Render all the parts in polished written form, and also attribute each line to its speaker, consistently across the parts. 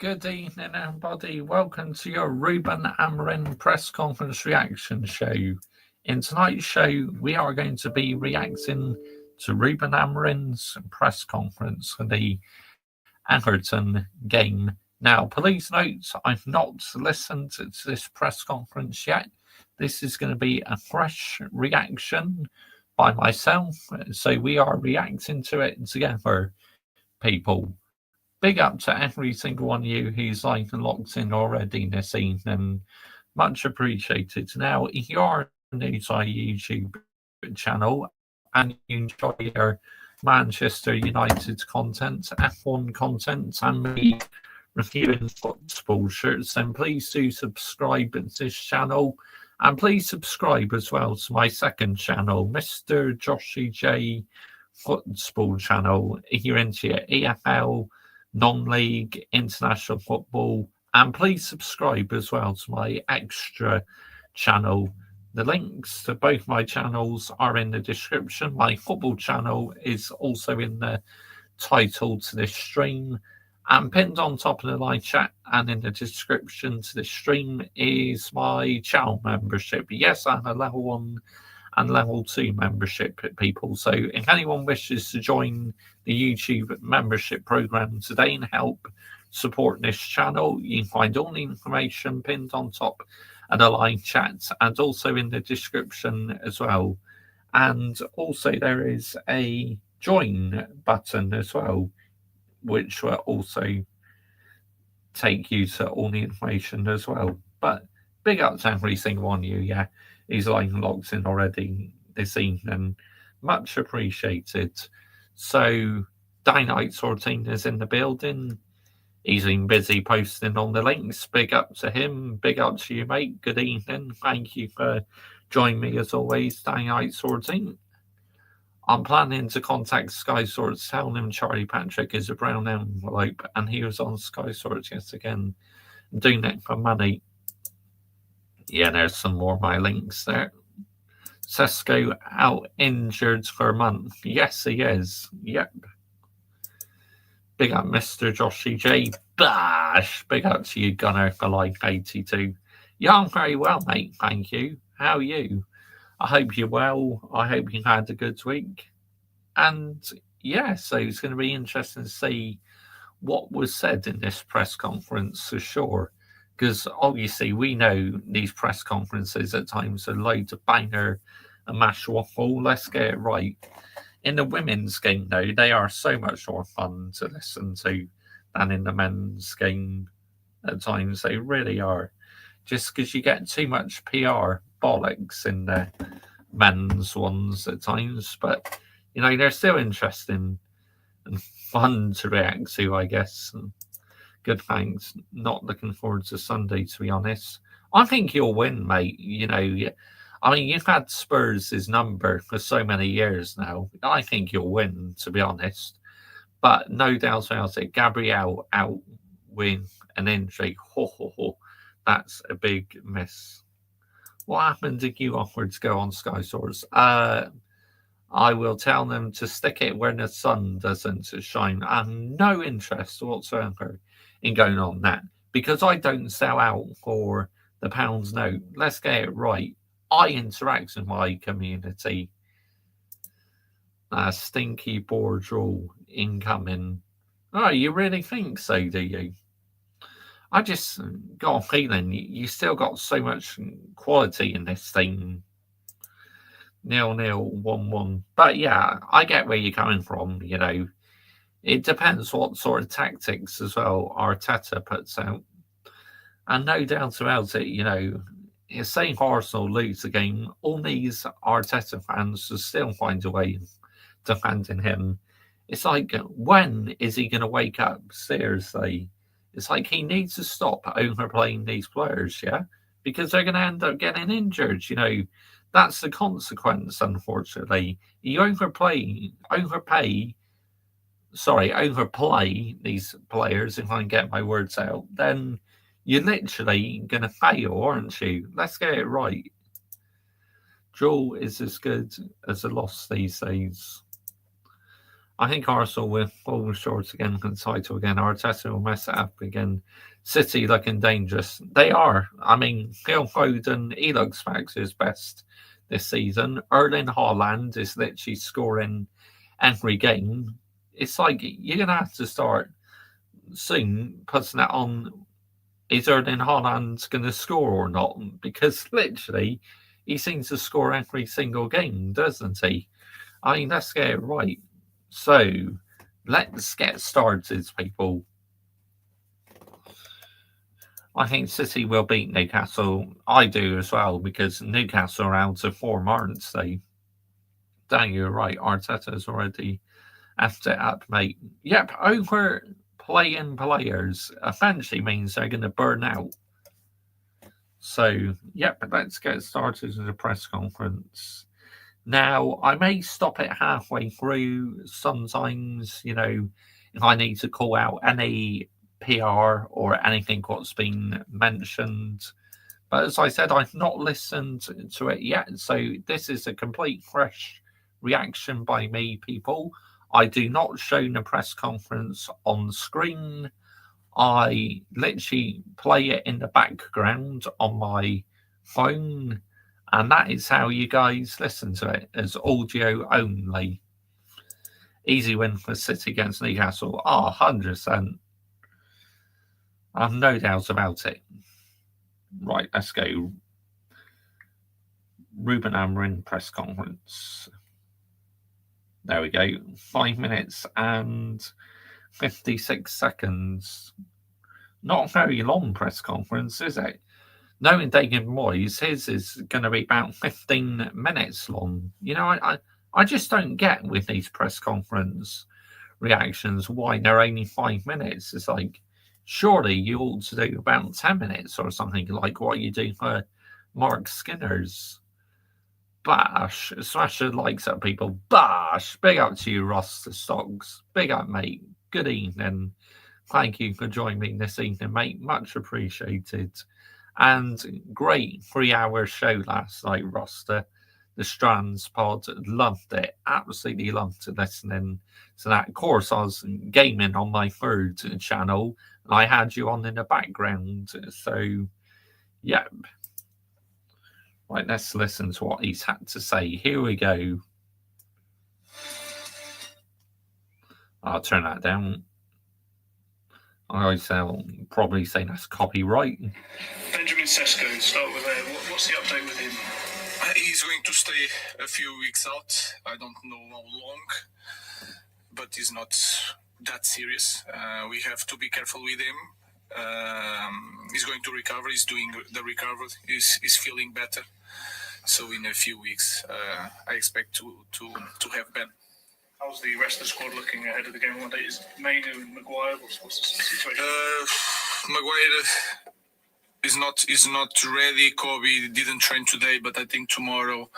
Speaker 1: Good evening, everybody. Welcome to your Ruben Amorim press conference reaction show. In tonight's show, we are going to be reacting to Ruben Amorim's press conference for the Everton game. Now, please note, I've not listened to this press conference yet. This is going to be a fresh reaction by myself, so we are reacting to it together, people. Big up to every single one of you who's locked in already this evening. Much appreciated. Now, if you are new to our YouTube channel and you enjoy your Manchester United content, F1 content, and me reviewing football shirts, then please do subscribe to this channel. And please subscribe as well to my second channel, Mr. Joshy J Football channel, if you're into your EFL, non-league, international football, and please subscribe as well to my extra channel. The links to both my channels are in the description. My football channel is also in the title to this stream, and pinned on top of the live chat and in the description to the stream is my channel membership. Yes, I have a level 1 and level 2 membership, people. So if anyone wishes to join the YouTube membership program today and help support this channel, you can find all the information pinned on top of the live chat and also in the description as well. And also there is a join button as well, which will also take you to all the information as well. But big up to every single one of you, yeah. He's locked in already this evening. Much appreciated. So, Dynamite 14 is in the building. He's been busy posting on the links. Big up to him. Big up to you, mate. Good evening. Thank you for joining me as always, Dynamite 14. I'm planning to contact Sky Sports, telling him Charlie Patrick is a brown envelope, and he was on Sky Sports yet again, doing it for money. Yeah, there's some more of my links there. Sesko out injured for a month. Yes, he is. Yep. Big up, Mr. Joshy J. Bash. Big up to you, Gunner, for like 82. Yeah, I'm very well, mate. Thank you. How are you? I hope you're well. I hope you had a good week. And yeah, so it's going to be interesting to see what was said in this press conference for sure. Because obviously we know these press conferences at times are loads of banger and mash waffle. Let's get it right. In the women's game, though, they are so much more fun to listen to than in the men's game at times. They really are. Just because you get too much PR bollocks in the men's ones at times. But, you know, they're still interesting and fun to react to, I guess. Good thanks. Not looking forward to Sunday, to be honest. I think you'll win, mate. You know, I mean, you've had Spurs' number for so many years now. I think you'll win, to be honest. But no doubt about it, Gabriel out with an injury. Ho, ho, ho. That's a big miss. What happened if you offered to go on Sky Sports? I will tell them to stick it where the sun doesn't shine. I have no interest whatsoever in going on that because I don't sell out for the pounds note. Let's get it right. I interact with my community. Stinky board rule incoming. Oh, you really think so, do you? I just got a feeling you still got so much quality in this thing. 0-0, 1-1. But yeah, I get where you're coming from, you know. It depends what sort of tactics as well Arteta puts out. And no doubt about it, you know, say Arsenal lose the game, all these Arteta fans will still find a way defending him. It's like, when is he going to wake up? Seriously. It's like he needs to stop overplaying these players, yeah? Because they're going to end up getting injured, you know. That's the consequence, unfortunately. You overplay these players, if I can get my words out, then you're literally going to fail, aren't you? Let's get it right. Draw is as good as a loss these days. I think Arsenal will fall short again and title again. Arteta will mess it up again. City looking dangerous. They are. I mean, Phil Foden, he looks back to his best this season. Erling Haaland is literally scoring every game. It's like you're going to have to start soon putting that on. Is Erling Haaland going to score or not? Because literally, he seems to score every single game, doesn't he? I mean, let's get it right. So, let's get started, people. I think City will beat Newcastle. I do as well, because Newcastle are out of form, aren't they? Dang, you're right. Arteta's already effed it up, mate. Yep, overplaying players eventually means they're going to burn out. So, yep, let's get started with the press conference. Now, I may stop it halfway through sometimes, you know, if I need to call out any PR or anything what's been mentioned. But as I said, I've not listened to it yet. So this is a complete fresh reaction by me, people. I do not show the press conference on screen. I literally play it in the background on my phone, and that is how you guys listen to it, as audio only. Easy win for City against Newcastle. 100%. I have no doubt about it. Right, let's go. Ruben Amorim press conference. There we go. 5 minutes and 56 seconds. Not a very long press conference, is it? Knowing David Moyes, his is going to be about 15 minutes long. You know, I just don't get with these press conference reactions why they're only 5 minutes. It's like, surely you ought to do about 10 minutes or something like what you do for Mark Skinner's. Bash, Smasher likes up people. Bash, big up to you, Ross the Stocks. Big up, mate. Good evening. Thank you for joining me this evening, mate. Much appreciated. And great 3-hour show last night, Ross. The Strands pod. Loved it. Absolutely loved listening to that. Of course, I was gaming on my third channel, and I had you on in the background. So, yeah. Right, let's listen to what he's had to say. Here we go. I'll turn that down. I'll probably say that's copyright.
Speaker 2: Benjamin Sesko, start with what's the update with him?
Speaker 3: He's going to stay a few weeks out. I don't know how long, but he's not that serious. We have to be careful with him. He's going to recover. He's doing the recovery. He's feeling better. So in a few weeks, I expect to have Ben.
Speaker 2: How's the rest of the squad looking ahead of the game on Monday? Is Mainu and Maguire? What's the situation?
Speaker 3: Maguire is not ready. Kobe didn't train today, but I think tomorrow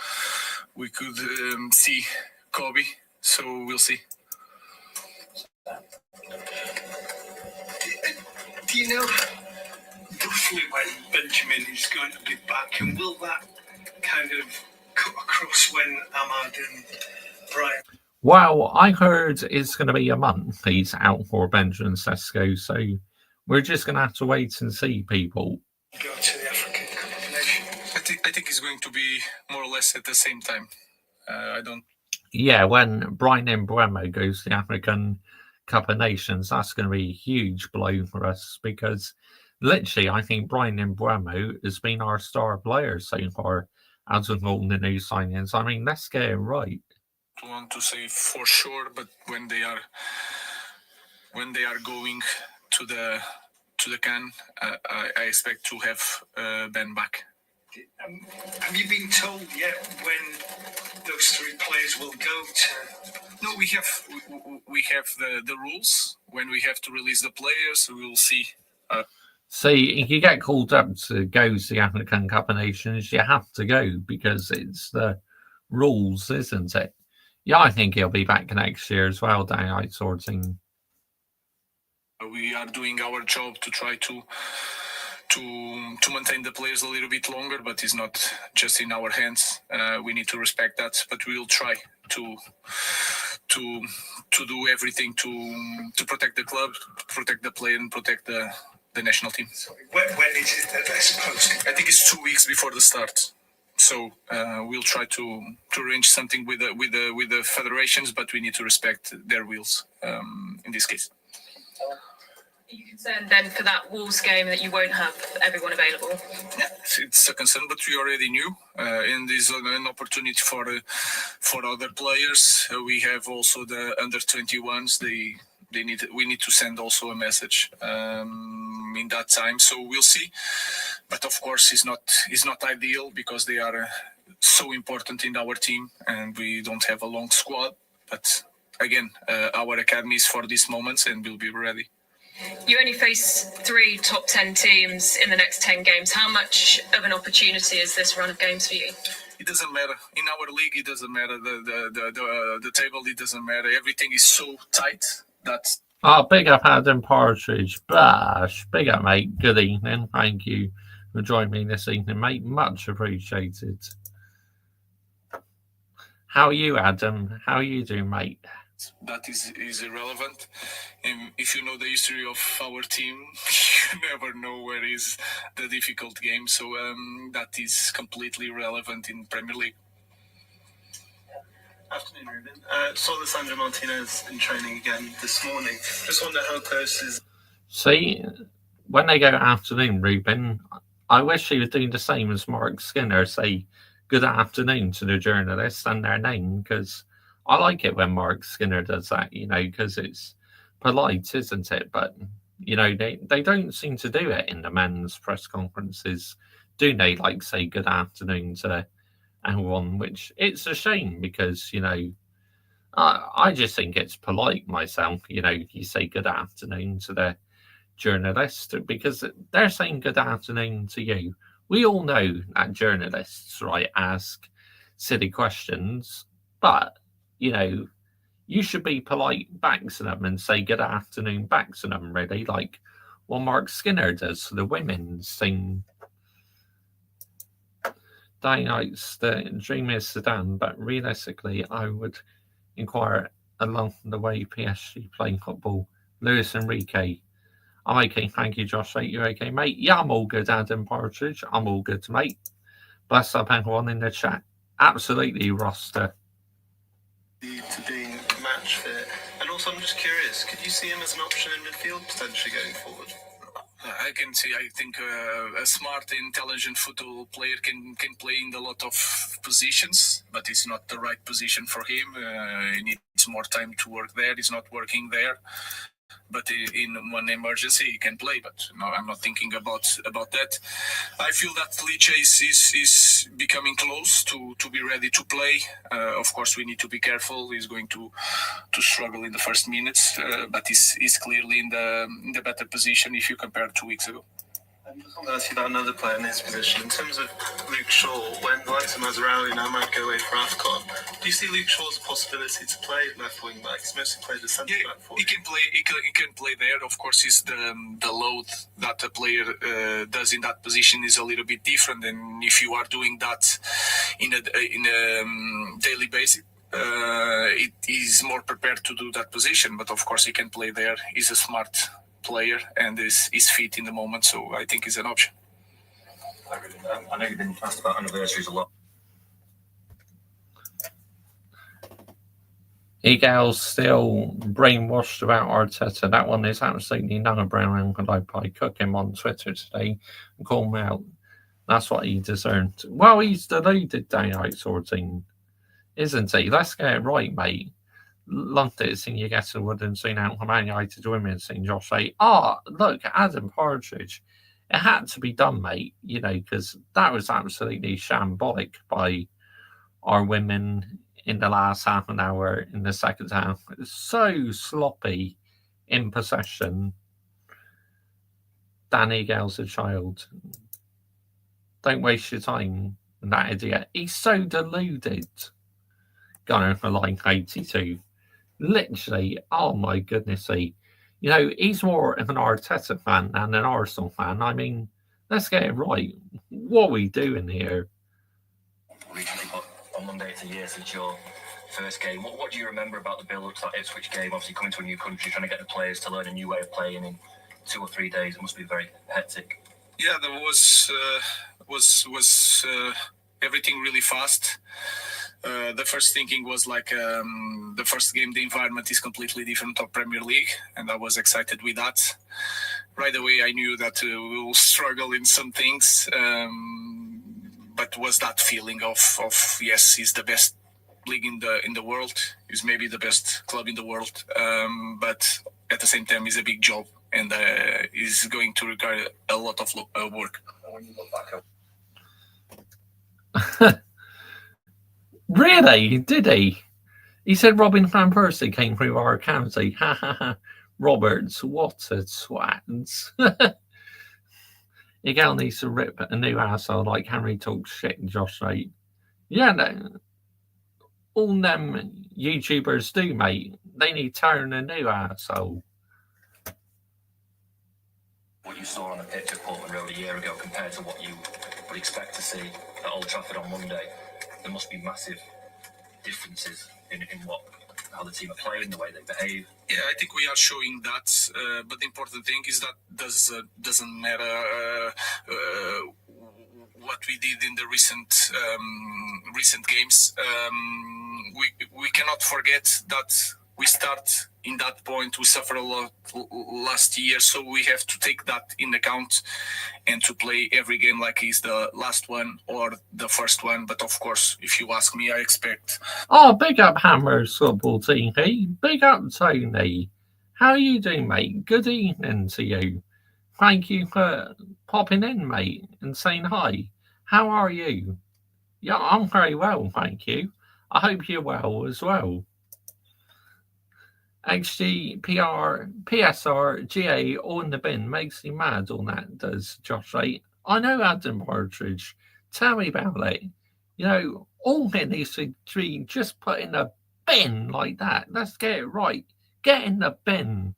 Speaker 3: we could see Kobe. So we'll see.
Speaker 2: Do you know roughly when Benjamin is going to be back, and will that kind of cut across when Ahmad and Brian?
Speaker 1: Well, I heard it's going to be a month he's out for Benjamin Sesko, so we're just going to have to wait and see, people.
Speaker 2: Go to the African Cup of Nations.
Speaker 3: I think it's going to be more or less at the same time.
Speaker 1: Yeah, when Brian Mbeumo goes to the African Cup of Nations, that's going to be a huge blow for us, because literally, I think Brian Mbeumo has been our star player so far out of all the new signings. I mean, let's get it right.
Speaker 3: I want to say for sure, but when they are going to the CAN, I expect to have Ben back.
Speaker 2: Have you been told yet when those three players will go to?
Speaker 3: No, we have the rules. When we have to release the players, we will see.
Speaker 1: See, if you get called up to go to the African Cup of Nations, you have to go because it's the rules, isn't it? Yeah, I think he'll be back next year as well, daylight sorting.
Speaker 3: We are doing our job to try to maintain the players a little bit longer, but it's not just in our hands. We need to respect that, but we will try to to do everything to protect the club, protect the player, and protect the national team.
Speaker 2: When is it that they're supposed to?
Speaker 3: I think it's 2 weeks before the start. So we'll try to arrange something with the federations, but we need to respect their wills in this case.
Speaker 4: Are you concerned then for that Wolves game that you won't have everyone available?
Speaker 3: Yeah, it's a concern, but we already knew, and there's an opportunity for other players. We have also the under 21s. We need to send also a message in that time. So we'll see. But of course, it's not ideal because they are so important in our team, and we don't have a long squad. But again, our academy is for these moments, and we'll be ready.
Speaker 4: You only face 3 top 10 teams in the next 10 games. How much of an opportunity is this run of games for you?
Speaker 3: It doesn't matter. In our league, it doesn't matter. The table, it doesn't matter. Everything is so tight that...
Speaker 1: Oh, big up Adam Partridge. Bash. Big up, mate. Good evening. Thank you for joining me this evening, mate. Much appreciated. How are you, Adam? How are you doing, mate?
Speaker 3: That is irrelevant. And if you know the history of our team, you never know where is the difficult game. So that is completely irrelevant in Premier League.
Speaker 2: Afternoon, Ruben. Saw Lisandro Martinez in training again this morning. Just wonder how close is...
Speaker 1: See, when they go afternoon, Ruben, I wish he was doing the same as Mark Skinner, say good afternoon to the journalists and their name, because I like it when Mark Skinner does that, because it's polite, isn't it? But, they don't seem to do it in the men's press conferences, do they? Like, say good afternoon to everyone, which it's a shame because, I just think it's polite myself, you say good afternoon to the journalist because they're saying good afternoon to you. We all know that journalists, right, ask silly questions, but you should be polite back to them and say good afternoon back to them, really, like what Mark Skinner does to the women's thing. Day nights, the dream is Sudan, but realistically, I would inquire along the way PSG playing football. Luis Enrique. I'm okay, thank you, Josh. You okay, mate? Yeah, I'm all good, Adam Partridge. I'm all good, mate. Bless up everyone in the chat. Absolutely, roster.
Speaker 2: To being match fit. And also, I'm just curious, could you see him as an option in midfield potentially going forward?
Speaker 3: I can see. I think a smart, intelligent football player can play in a lot of positions, but it's not the right position for him. He needs more time to work there. He's not working there. But in one emergency, he can play. But no, I'm not thinking about that. I feel that Liche is becoming close to be ready to play. Of course, we need to be careful. He's going to struggle in the first minutes, but he's clearly in the better position if you compare 2 weeks ago.
Speaker 2: I just want to ask you about another player in his position. In terms of Luke Shaw, when the likes of Mazraoui now might go away for AFCON, do you see Luke Shaw as a possibility to play left wing back? He's mostly played the centre back for
Speaker 3: he can play. He can play there. Of course, is the load that a player does in that position is a little bit different than if you are doing that in a daily basis. It is more prepared to do that position, but of course he can play there. He's a smart player and is fit in the moment, so I think it's an option.
Speaker 5: I know you've been asked about anniversaries a lot.
Speaker 1: Egal's still brainwashed about Arteta. That one is absolutely no brown. I cook him on Twitter today and call him out. That's what he deserved. Well, he's deluded daylight sorting, isn't he? Let's get it right, mate. Loved it seeing you get to Wood and seeing out Man United women seeing Josh say, look, Adam Partridge. It had to be done, mate, because that was absolutely shambolic by our women in the last half an hour in the second half. So sloppy in possession. Danny Gale's a child. Don't waste your time on that idiot. He's so deluded. Going for line 82. Literally, oh my goodness, he's more of an Arteta fan than an Arsenal fan. I mean, let's get it right. What are we doing here?
Speaker 5: Recently, but on Monday it's a year since your first game. What do you remember about the build-up to that Ipswich game? Obviously, coming to a new country, trying to get the players to learn a new way of playing in 2 or 3 days. It must be very hectic.
Speaker 3: Yeah, there was everything really fast. The first thinking was like the first game, the environment is completely different of Premier League, and I was excited with that. Right away, I knew that we will struggle in some things, but was that feeling of yes, he's the best league in the world, is maybe the best club in the world, but at the same time, it's a big job and is going to require a lot of work.
Speaker 5: When you look back
Speaker 1: Really? Did he? He said Robin van Persie came through our county. Ha ha ha. Roberts, what a swat. Your girl needs to rip a new asshole like Henry talks shit, Josh, mate. Yeah, no, all them YouTubers do, mate. They need to turn a new asshole.
Speaker 5: what you saw on the pitch at Portland Road a year ago compared to what you would expect to see at Old Trafford on Monday, there must be massive differences in how the team are playing, the way they behave.
Speaker 3: Yeah, I think we are showing that, but the important thing is that doesn't matter what we did in the recent games. We cannot forget that we start in that point. We suffered a lot last year, so we have to take that in account and to play every game like it's the last one or the first one. But of course, if you ask me, I expect.
Speaker 1: Oh, big up Hammers football team, hey? Big up Tony. How are you doing, mate? Good evening to you. Thank you for popping in, mate, and saying hi. How are you? Yeah, I'm very well, thank you. I hope you're well as well. XG, PR, PSR, GA, all in the bin. Makes me mad, all that does, Josh, right? I know Adam Partridge. Tell me about it. You know, all men needs to be just put in a bin like that. Let's get it right. Get in the bin.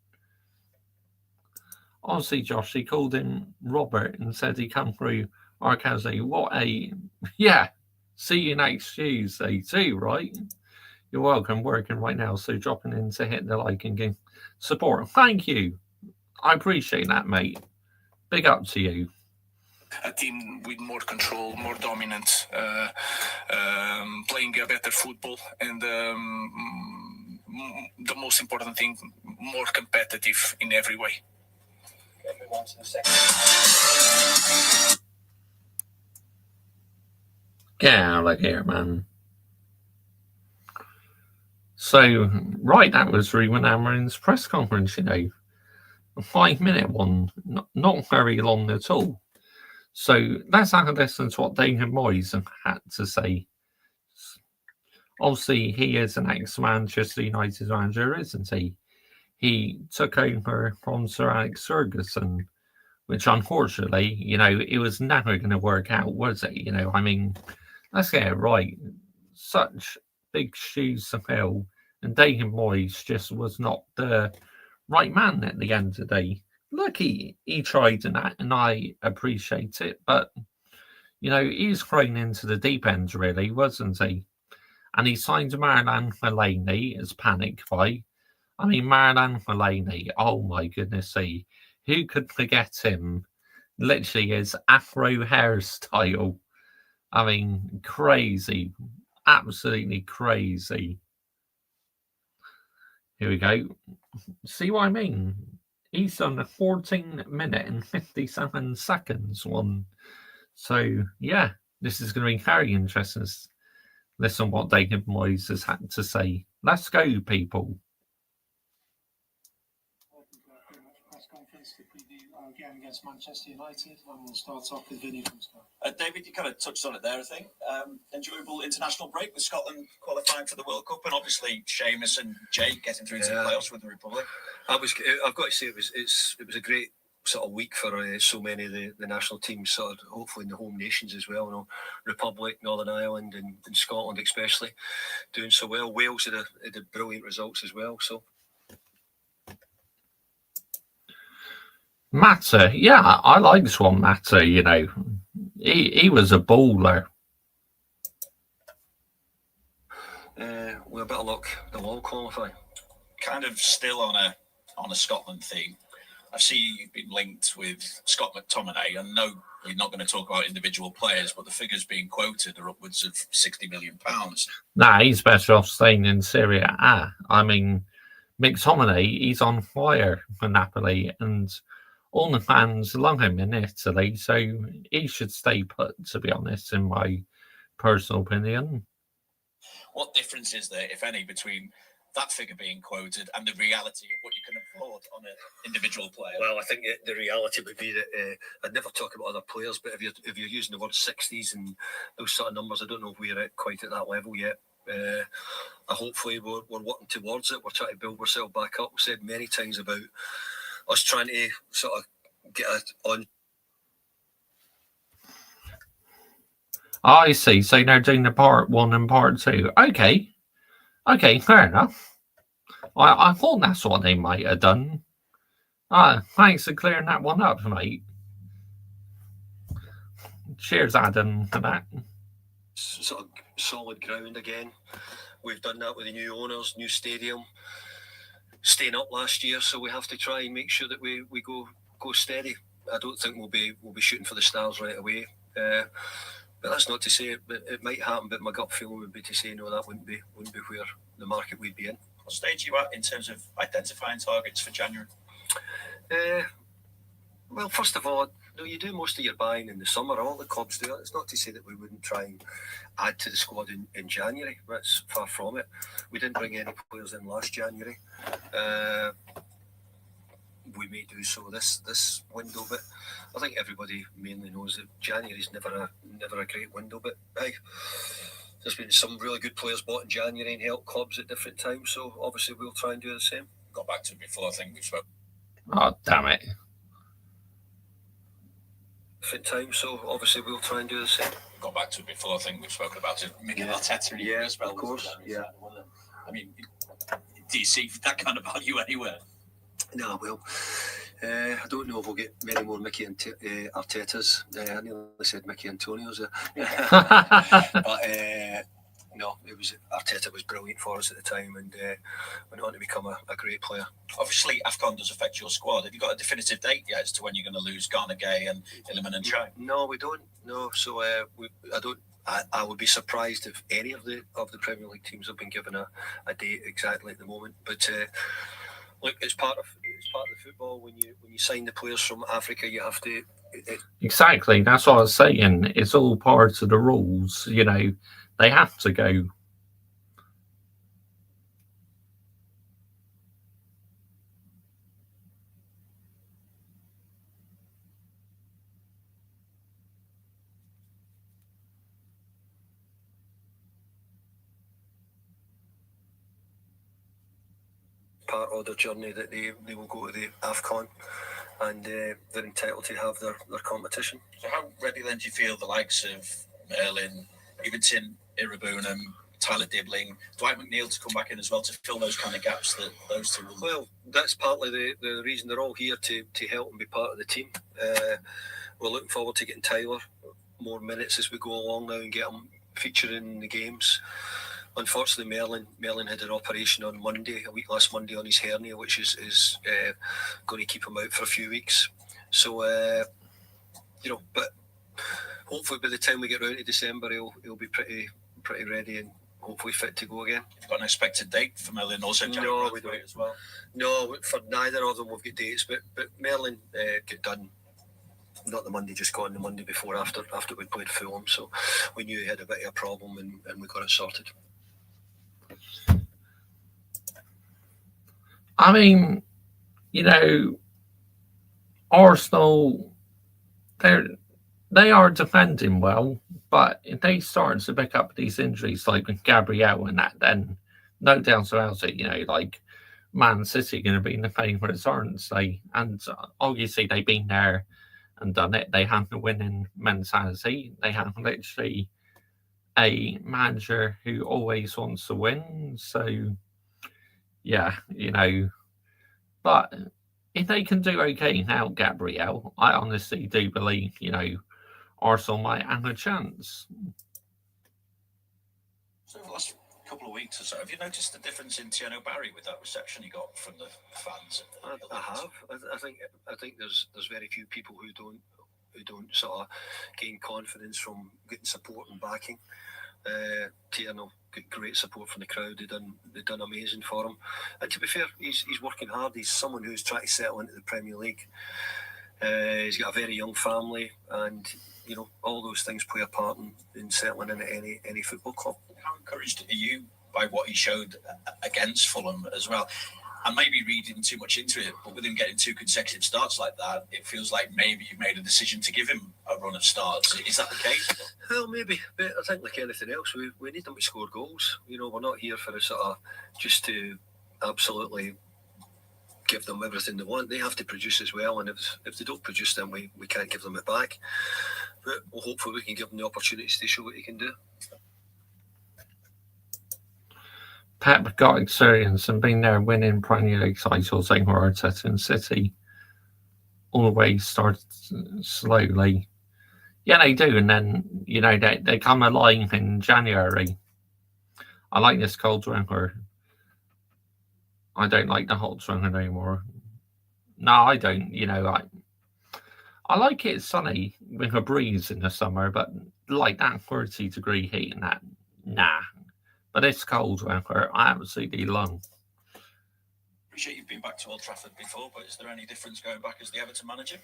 Speaker 1: Honestly, Josh, he called him Robert and said he come through our county. What a... Yeah. See you next Tuesday too, right? You're welcome. Working right now, so dropping in to hit the like and give support. Thank you. I appreciate that, mate. Big up to you.
Speaker 3: A team with more control, more dominant, playing a better football, and the most important thing, more competitive in every way.
Speaker 1: Get out of here, man. So, right, that was Ruben Amorim's press conference, you know. A 5-minute one, not very long at all. So, let's have a listen to what David Moyes had to say. Obviously, he is an ex-Manchester United manager, isn't he? He took over from Sir Alex Ferguson, which unfortunately, you know, it was never going to work out, was it? You know, I mean, let's get it right. Such big shoes to fill, and David Moyes just was not the right man at the end of the day. Look, he tried and I appreciate it, but, you know, he's thrown into the deep end, really, wasn't he? And he signed Marouane Fellaini as panic buy. I mean, Marouane Fellaini, oh my goodness, who could forget him? Literally his afro hairstyle. I mean, crazy. Absolutely crazy. Here we go. See what I mean? He's done a 14-minute and 57 seconds one. So, yeah, this is going to be very interesting. Listen what David Moyes has had to say. Let's go, people.
Speaker 6: Game against Manchester United, and we'll start off with Vinny from Scotland.
Speaker 7: David, you kind of touched on it there, I think. Enjoyable international break with Scotland qualifying for the World Cup, and obviously Seamus and Jake getting through to the playoffs with the Republic.
Speaker 8: I've got to say it was a great sort of week for so many of the national teams, sort of hopefully in the home nations as well. You know, Republic, Northern Ireland, and Scotland especially doing so well. Wales had brilliant results as well. So.
Speaker 1: Matter, yeah, I like Swan Matter, you know. He was a baller.
Speaker 8: with a bit of luck, they'll all qualify.
Speaker 7: Kind of still on a Scotland theme. I see you've been linked with Scott McTominay. I know you're not going to talk about individual players, but the figures being quoted are upwards of £60 million.
Speaker 1: Nah, he's better off staying in Serie A. I mean, McTominay, he's on fire for Napoli, and all the fans love him in Italy, so he should stay put, to be honest, in my personal opinion.
Speaker 7: What difference is there, if any, between that figure being quoted and the reality of what you can afford on an individual player?
Speaker 8: Well, I think the reality would be that I'd never talk about other players, but if you're using the word 60s and those sort of numbers, I don't know if we're quite at that level yet. Hopefully we're working towards it. We're trying to build ourselves back up. We've said many times about us trying to sort of get it on.
Speaker 1: I see. So they're doing the part 1 and part 2. Okay, fair enough. I thought that's what they might have done. Thanks for clearing that one up, mate. Cheers, Adam, for that.
Speaker 8: Sort of solid ground again. We've done that with the new owners, new stadium, staying up last year, so we have to try and make sure that we go steady. I don't think we'll be shooting for the stars right away. But that's not to say it might happen, but my gut feeling would be to say no, that wouldn't be where the market would be in.
Speaker 7: What stage are you at in terms of identifying targets for January?
Speaker 8: Well, first of all, you do most of your buying in the summer. All the clubs do it. It's not to say that we wouldn't try and add to the squad in January. That's far from it. We didn't bring any players in last January. We may do so this window, but I think everybody mainly knows that January is never a great window. But hey, there's been some really good players bought in January and helped clubs at different times. So obviously we'll try and do the same.
Speaker 7: Got back to it before. I think we spoke.
Speaker 1: Oh, damn it.
Speaker 8: Different times, so obviously we'll try and do the same.
Speaker 7: Got back to it before. I think we've spoken about it. Mikel Arteta,
Speaker 8: yeah, of course, yeah.
Speaker 7: I mean, do you see that kind of value anywhere?
Speaker 8: No, well, I don't know if we'll get many more Mickey and Artetas. I nearly said Mickey Antonios. But no, Arteta was brilliant for us at the time and went on to become a great player. Obviously, AFCON does affect your squad. Have you got a definitive date yet as to when you're going to lose Garner Gay and Illiman and Chang? No, we don't. No, so I don't. I would be surprised if any of the Premier League teams have been given a date exactly at the moment. But look, it's part of the football. When you sign the players from Africa, you have to.
Speaker 1: Exactly. That's what I was saying. It's all part of the rules. You know, they have to go.
Speaker 8: Part of their journey that they will go to the AFCON and they're entitled to have their competition.
Speaker 7: So how ready then do you feel the likes of Merlin, Everton, Irabunum, Tyler Dibbling, Dwight McNeil to come back in as well to fill those kind of gaps that those two will? Well, that's partly the reason they're all here to help and be part of the team. We're looking forward to getting Tyler more minutes as we go along now and get him featuring in the games. Unfortunately, Merlin had an operation on Monday, last Monday on his hernia, which is going to keep him out for a few weeks. So, but hopefully by the time we get round to December, he'll be pretty ready and hopefully fit to go again. You've got an expected date for Merlin also? No, we don't as well. No, for neither of them we've got dates, but Merlin get done. Not the Monday just gone, the Monday before after we played Fulham. So we knew he had a bit of a problem and we got it sorted.
Speaker 1: I mean, Arsenal, they are defending well, but if they start to pick up these injuries like with Gabriel and that, then no doubt about it, like Man City going to be in the favourites, aren't they? And obviously they've been there and done it. They have the winning mentality. They have literally a manager who always wants to win. So, yeah, but if they can do okay now, Gabriel, I honestly do believe, Arsenal might have a chance.
Speaker 7: So the last couple of weeks or so, have you noticed the difference in Tiano Barry with that reception he got from the fans?
Speaker 8: I have. I think there's very few people who don't sort of gain confidence from getting support and backing. Tiano got great support from the crowd. They done amazing for him. And to be fair, he's working hard. He's someone who's trying to settle into the Premier League. He's got a very young family, and all those things play a part in settling into any football club.
Speaker 7: How encouraged are you by what he showed against Fulham as well? I may be reading too much into it, but with him getting 2 consecutive starts like that, it feels like maybe you've made a decision to give him a run of starts. Is that the case?
Speaker 8: Well, maybe, but I think like anything else, we need them to score goals. We're not here for a sort of just to absolutely give them everything they want. They have to produce as well, and if they don't produce, then we can't give them it back. But hopefully we can give them the opportunities to show what he can do.
Speaker 1: Pep got experience and been there winning Premier League titles like Arteta and City. Always started slowly. Yeah, they do, and then they come alive in January. I like this cold weather. I don't like the hot weather anymore. No, I don't. I like it sunny with a breeze in the summer, but like that 30-degree heat and that, nah. But it's cold weather. I absolutely love.
Speaker 7: Appreciate you've been back to Old Trafford before, but is there any difference going back as the Everton manager?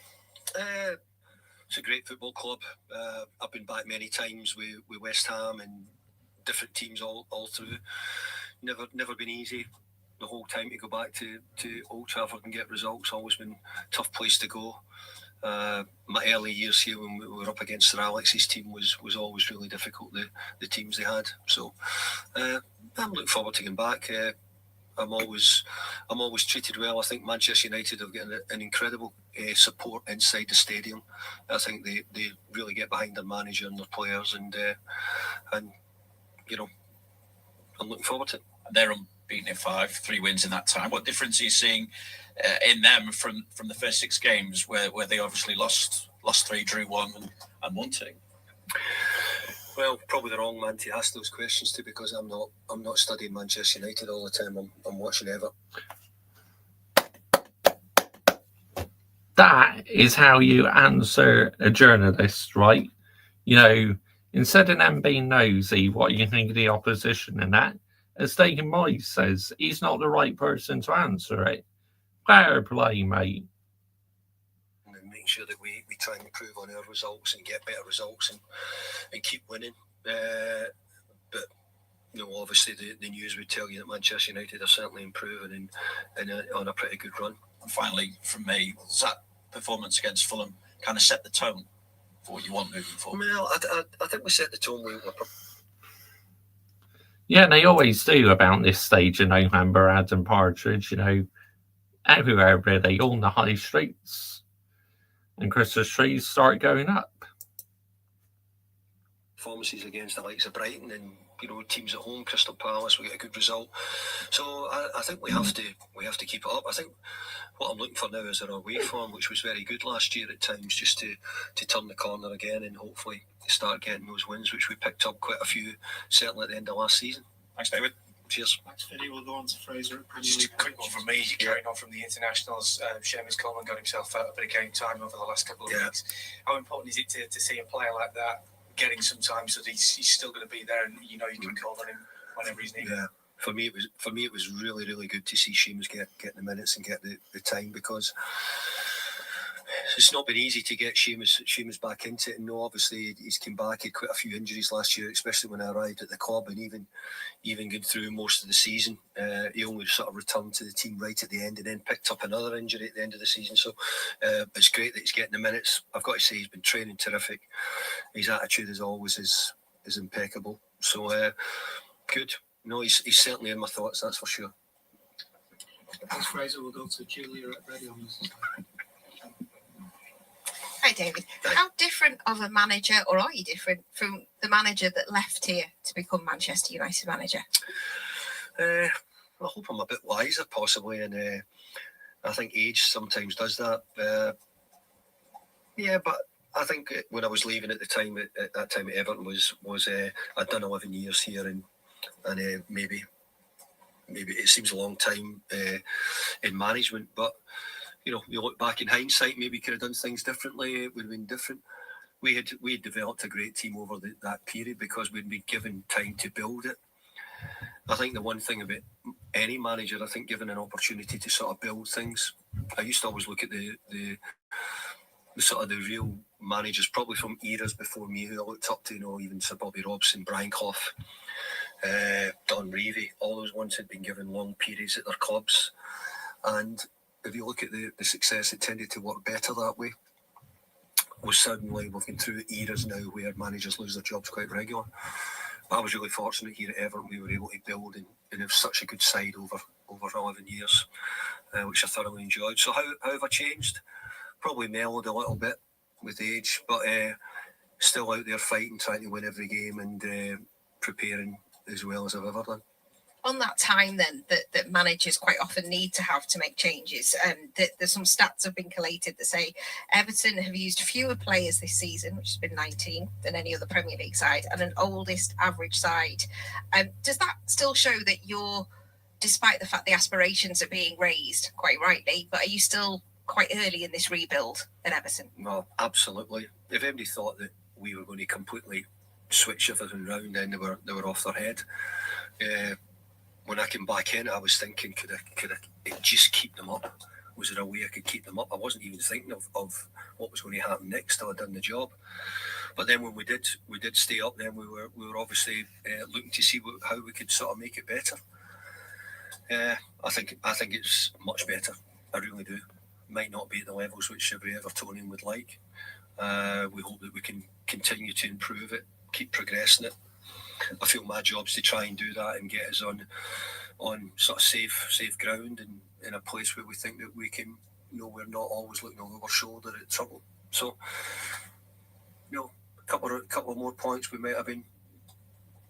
Speaker 8: It's a great football club. I've been back many times with West Ham and different teams all through. Never been easy the whole time to go back to Old Trafford and get results. Always been a tough place to go. My early years here when we were up against Sir Alex's team was always really difficult, the teams they had. So I'm looking forward to getting back. I'm always treated well. I think Manchester United have got an incredible support inside the stadium. I think they really get behind their manager and their players, and I'm looking forward to it.
Speaker 7: They're unbeaten in 3 wins in that time. What difference are you seeing in them from the first 6 games where they obviously lost 3, drew 1 and won 2?
Speaker 8: Well, probably the wrong man to ask those questions to, because I'm not studying Manchester United all the time. I'm watching Everton.
Speaker 1: That is how you answer a journalist, right? Instead of them being nosy, what you think of the opposition and that, as Dagan Moyes says, he's not the right person to answer it. Fair play, mate.
Speaker 8: And make sure that we try and improve on our results and get better results and keep winning. But obviously the news would tell you that Manchester United are certainly improving and on a pretty good run.
Speaker 7: And finally, from me, does that performance against Fulham kind of set the tone for what you want moving forward?
Speaker 8: Well, I think we set the tone.
Speaker 1: Yeah, they always do about this stage in November, Adam Partridge, everywhere really, on the high streets. And Christmas trees start going up.
Speaker 8: Performances against the likes of Brighton and teams at home, Crystal Palace, we get a good result. So I think we have to keep it up. I think what I'm looking for now is our away form, which was very good last year at times, just to turn the corner again and hopefully start getting those wins, which we picked up quite a few, certainly at the end of last season.
Speaker 7: Thanks, David.
Speaker 8: Cheers.
Speaker 6: Thanks, Vinny. We'll go on to Fraser.
Speaker 9: Just a quick one from me. Carrying on from the internationals, Seamus Coleman got himself out a bit of game time over the last couple of weeks. How important is it to see a player like that getting some time so that he's still going to be there and you can call on him whenever he's needed?
Speaker 8: Yeah. For me, it was really, really good to see Seamus get the minutes and get the time, because it's not been easy to get Seamus back into it. And obviously he's come back. He had quite a few injuries last year, especially when I arrived at the club, and even going through most of the season. He only sort of returned to the team right at the end and then picked up another injury at the end of the season. So it's great that he's getting the minutes. I've got to say he's been training terrific. His attitude as always is impeccable. So good. He's certainly in my thoughts, that's for sure.
Speaker 6: Thanks, Fraser. We'll go to Julia at Radio News.
Speaker 10: Hi, David. How different of a manager, or are you different from the manager that left here to become Manchester United manager?
Speaker 8: I hope I'm a bit wiser, possibly, and I think age sometimes does that. But I think when I was leaving at the time, at that time at Everton was I'd done 11 years here, and and maybe it seems a long time in management, but you look back in hindsight, maybe could have done things differently. It would have been different. We had developed a great team over that period because we'd been given time to build it. I think the one thing about any manager, I think, given an opportunity to sort of build things, I used to always look at the sort of the real managers, probably from eras before me, who I looked up to, even Sir Bobby Robson, Brian Clough, Don Revie, all those ones had been given long periods at their clubs. And if you look at the success, it tended to work better that way. We've gone through eras now where managers lose their jobs quite regular. But I was really fortunate here at Everton. We were able to build and have such a good side over 11 years, which I thoroughly enjoyed. So how have I changed? Probably mellowed a little bit with age, but still out there fighting, trying to win every game and preparing as well as I've ever done.
Speaker 10: On that time then that managers quite often need to have to make changes, there's some stats have been collated that say Everton have used fewer players this season, which has been 19, than any other Premier League side, and an oldest average side. Does that still show that you're, despite the fact the aspirations are being raised quite rightly, but are you still quite early in this rebuild at Everton?
Speaker 8: No, absolutely. If anybody thought that we were going to completely switch everything round, then they were off their head. When I came back in, I was thinking, could I just keep them up? Was there a way I could keep them up? I wasn't even thinking of what was going to happen next till I'd done the job. But then when we did stay up, then we were obviously looking to see how we could sort of make it better. I think it's much better. I really do. Might not be at the levels which every Evertonian would like. We hope that we can continue to improve it, keep progressing it. I feel my job's to try and do that and get us on sort of safe ground and in a place where we think that we can, we're not always looking over our shoulder at trouble. So, a couple of more points we might have been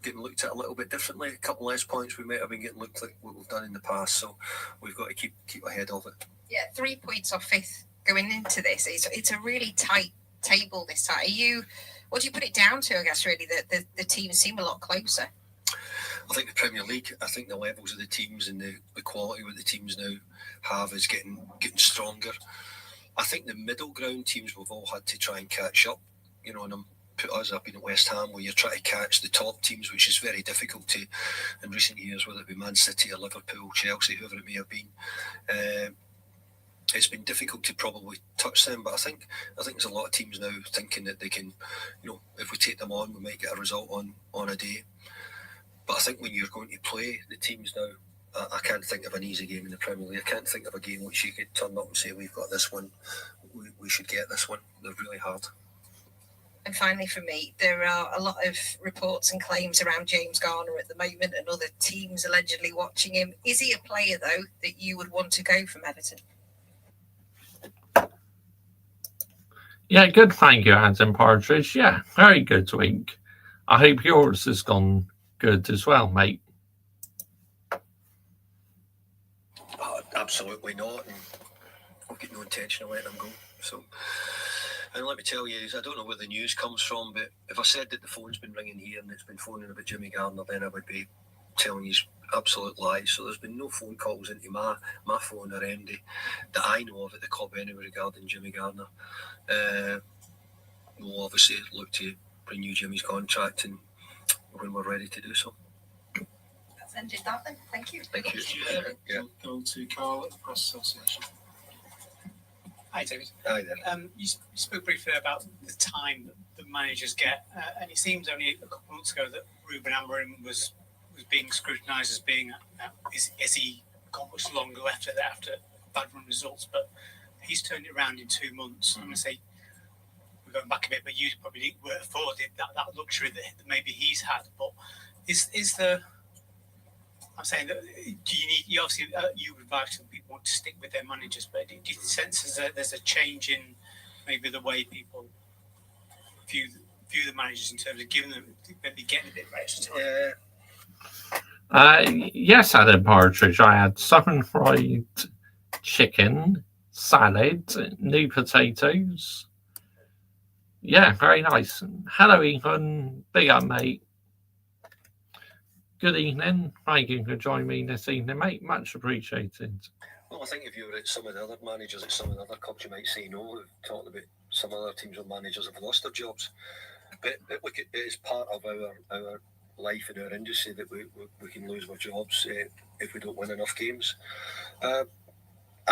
Speaker 8: getting looked at a little bit differently. A couple less points we might have been getting looked at what we've done in the past. So we've got to keep ahead of it.
Speaker 10: Yeah, 3 points off fifth going into this. It's a really tight table this time. What do you put it down to? I guess really the teams seem a lot closer.
Speaker 8: I think the Premier League, I think the levels of the teams and the quality what the teams now have is getting stronger. I think the middle ground teams we've all had to try and catch up. And put us up in West Ham where you're trying to catch the top teams, which is very difficult to in recent years, whether it be Man City or Liverpool, Chelsea, whoever it may have been. It's been difficult to probably touch them, but I think there's a lot of teams now thinking that they can, if we take them on, we might get a result on a day. But I think when you're going to play the teams now, I can't think of an easy game in the Premier League. I can't think of a game which you could turn up and say, we've got this one, we should get this one. They're really hard.
Speaker 10: And finally, for me, there are a lot of reports and claims around James Garner at the moment and other teams allegedly watching him. Is he a player, though, that you would want to go from Everton?
Speaker 1: Yeah, good. Thank you, Adam Partridge. Yeah, very good week. I hope yours has gone good as well, mate.
Speaker 8: Absolutely not. And I've got no intention of letting him go. So, and let me tell you, I don't know where the news comes from, but if I said that the phone's been ringing here and it's been phoning about Jimmy Garner, then I would be telling you absolute lies. So there's been no phone calls into my phone or MD that I know of at the club anyway regarding Jimmy Garner. We'll obviously look to renew Jimmy's contract and when we're ready to do so.
Speaker 10: That's ended that then. Thank you.
Speaker 8: Thank you.
Speaker 6: Yeah. Go to Carl at the Press Association.
Speaker 9: Hi, David.
Speaker 8: Hi there.
Speaker 9: You spoke briefly about the time that the managers get, and it seems only a couple of months ago that Ruben Amorim was being scrutinised as being, is he got much longer after bad run results, but he's turned it around in 2 months. I'm going to say, we're going back a bit, but you probably weren't afforded that luxury that maybe he's had. But is the, I'm saying that you obviously you advise some people want to stick with their managers, but do you sense there's a change in maybe the way people view the managers in terms of giving them maybe getting a bit of extra time?
Speaker 1: Yes, Adam Partridge. I had 7 fried chicken, salad, new potatoes. Yeah, very nice. Hello, Ethan. Big up, mate. Good evening. Thank you for joining me this evening, mate. Much appreciated.
Speaker 8: Well, I think if you were at some of the other managers at some of the other clubs, you might say no. We've talked about some other teams or managers have lost their jobs. But look, it is part of our life in our industry that we can lose our jobs if we don't win enough games. I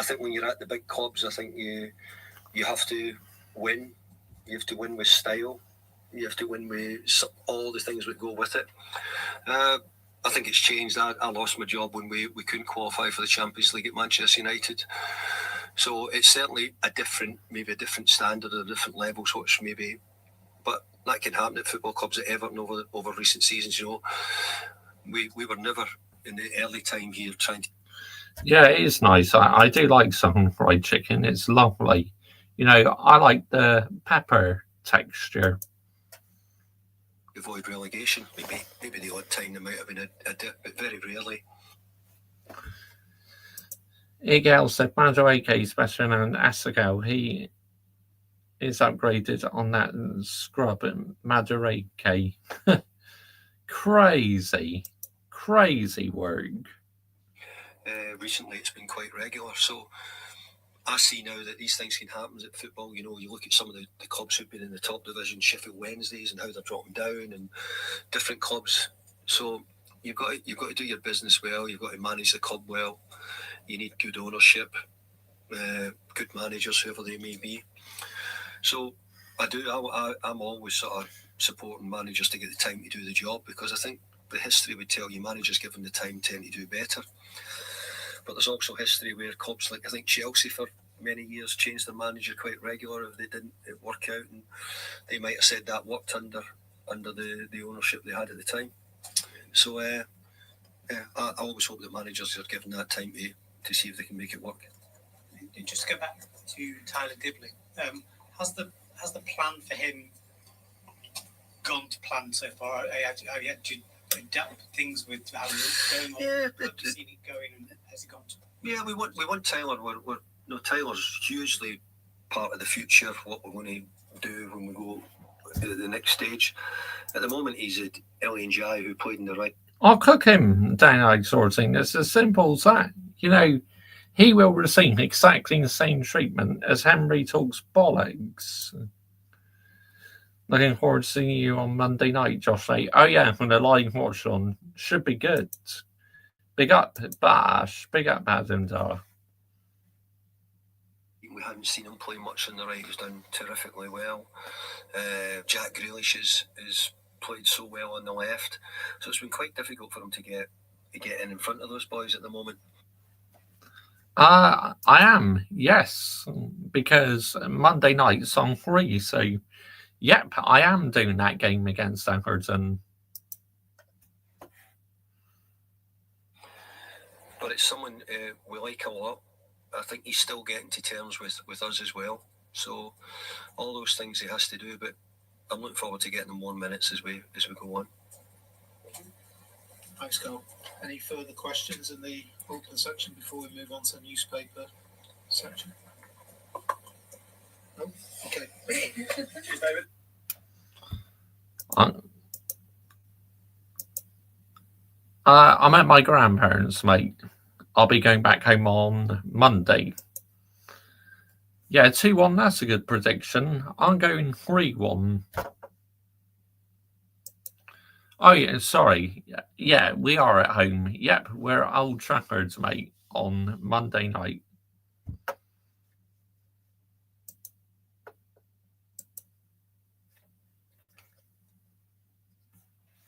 Speaker 8: think when you're at the big clubs, I think you have to win. You have to win with style. You have to win with all the things that go with it. I think it's changed. I lost my job when we couldn't qualify for the Champions League at Manchester United. So it's certainly maybe a different standard, a different level. So it's maybe, but that can happen at football clubs at Everton over recent seasons. You know, we were never in the early time here trying to.
Speaker 1: Yeah, it is nice. I do like some fried chicken. It's lovely. You know, I like the pepper texture.
Speaker 8: Avoid relegation. Maybe the odd time there might have been a dip, but very rarely.
Speaker 1: Igel said Madueke is better than Asagel. He is upgraded on that scrub at Madueke. Crazy work.
Speaker 8: Recently, it's been quite regular. So I see now that these things can happen at football. You know, you look at some of the clubs who've been in the top division, Sheffield Wednesdays, and how they're dropping down, and different clubs. So you've got to do your business well. You've got to manage the club well. You need good ownership, good managers, whoever they may be. So I'm always sort of supporting managers to get the time to do the job, because I think the history would tell you managers given the time tend to do better. But there's also history where clubs like, I think Chelsea for many years changed their manager quite regular if they didn't work out, and they might have said that worked under the ownership they had at the time. So I always hope that managers are given that time to see if they can make it work.
Speaker 6: Just to go back to Tyler Dibley, has the plan for him gone to plan so far? Have you had to adapt things with how it's going on?
Speaker 8: Yeah,
Speaker 6: have you seen it going, and has it gone to?
Speaker 8: Yeah, we want Tyler. Tyler's hugely part of the future. What we're going to do when we go to the next stage. At the moment, he's at LNGI, who played in the right.
Speaker 1: I'll cook him down sort of thing. It's as simple as that. You know, he will receive exactly the same treatment as Henry talks bollocks. Looking forward to seeing you on Monday night, Josh. Say, oh yeah, when the live watch on should be good. Big up, Bash. Big up, Adam Dar.
Speaker 8: We haven't seen him play much on the right. He's done terrifically well. Jack Grealish has played so well on the left, so it's been quite difficult for him to get in front of those boys at the moment.
Speaker 1: I am, yes, because Monday night's on free, so yep, I am doing that game against Everton.
Speaker 8: But it's someone we like a lot. I think he's still getting to terms with us as well. So all those things he has to do, but I'm looking forward to getting him more minutes as we go on.
Speaker 6: Thanks, Carl. Any further questions in the open section before we move on to the newspaper section? No? Okay. Cheers, David.
Speaker 1: I'm at my grandparents', mate. I'll be going back home on Monday. Yeah, 2-1, that's a good prediction. I'm going 3-1. Oh, yeah, sorry. Yeah, we are at home. Yep, we're at Old Trafford, mate, on Monday night.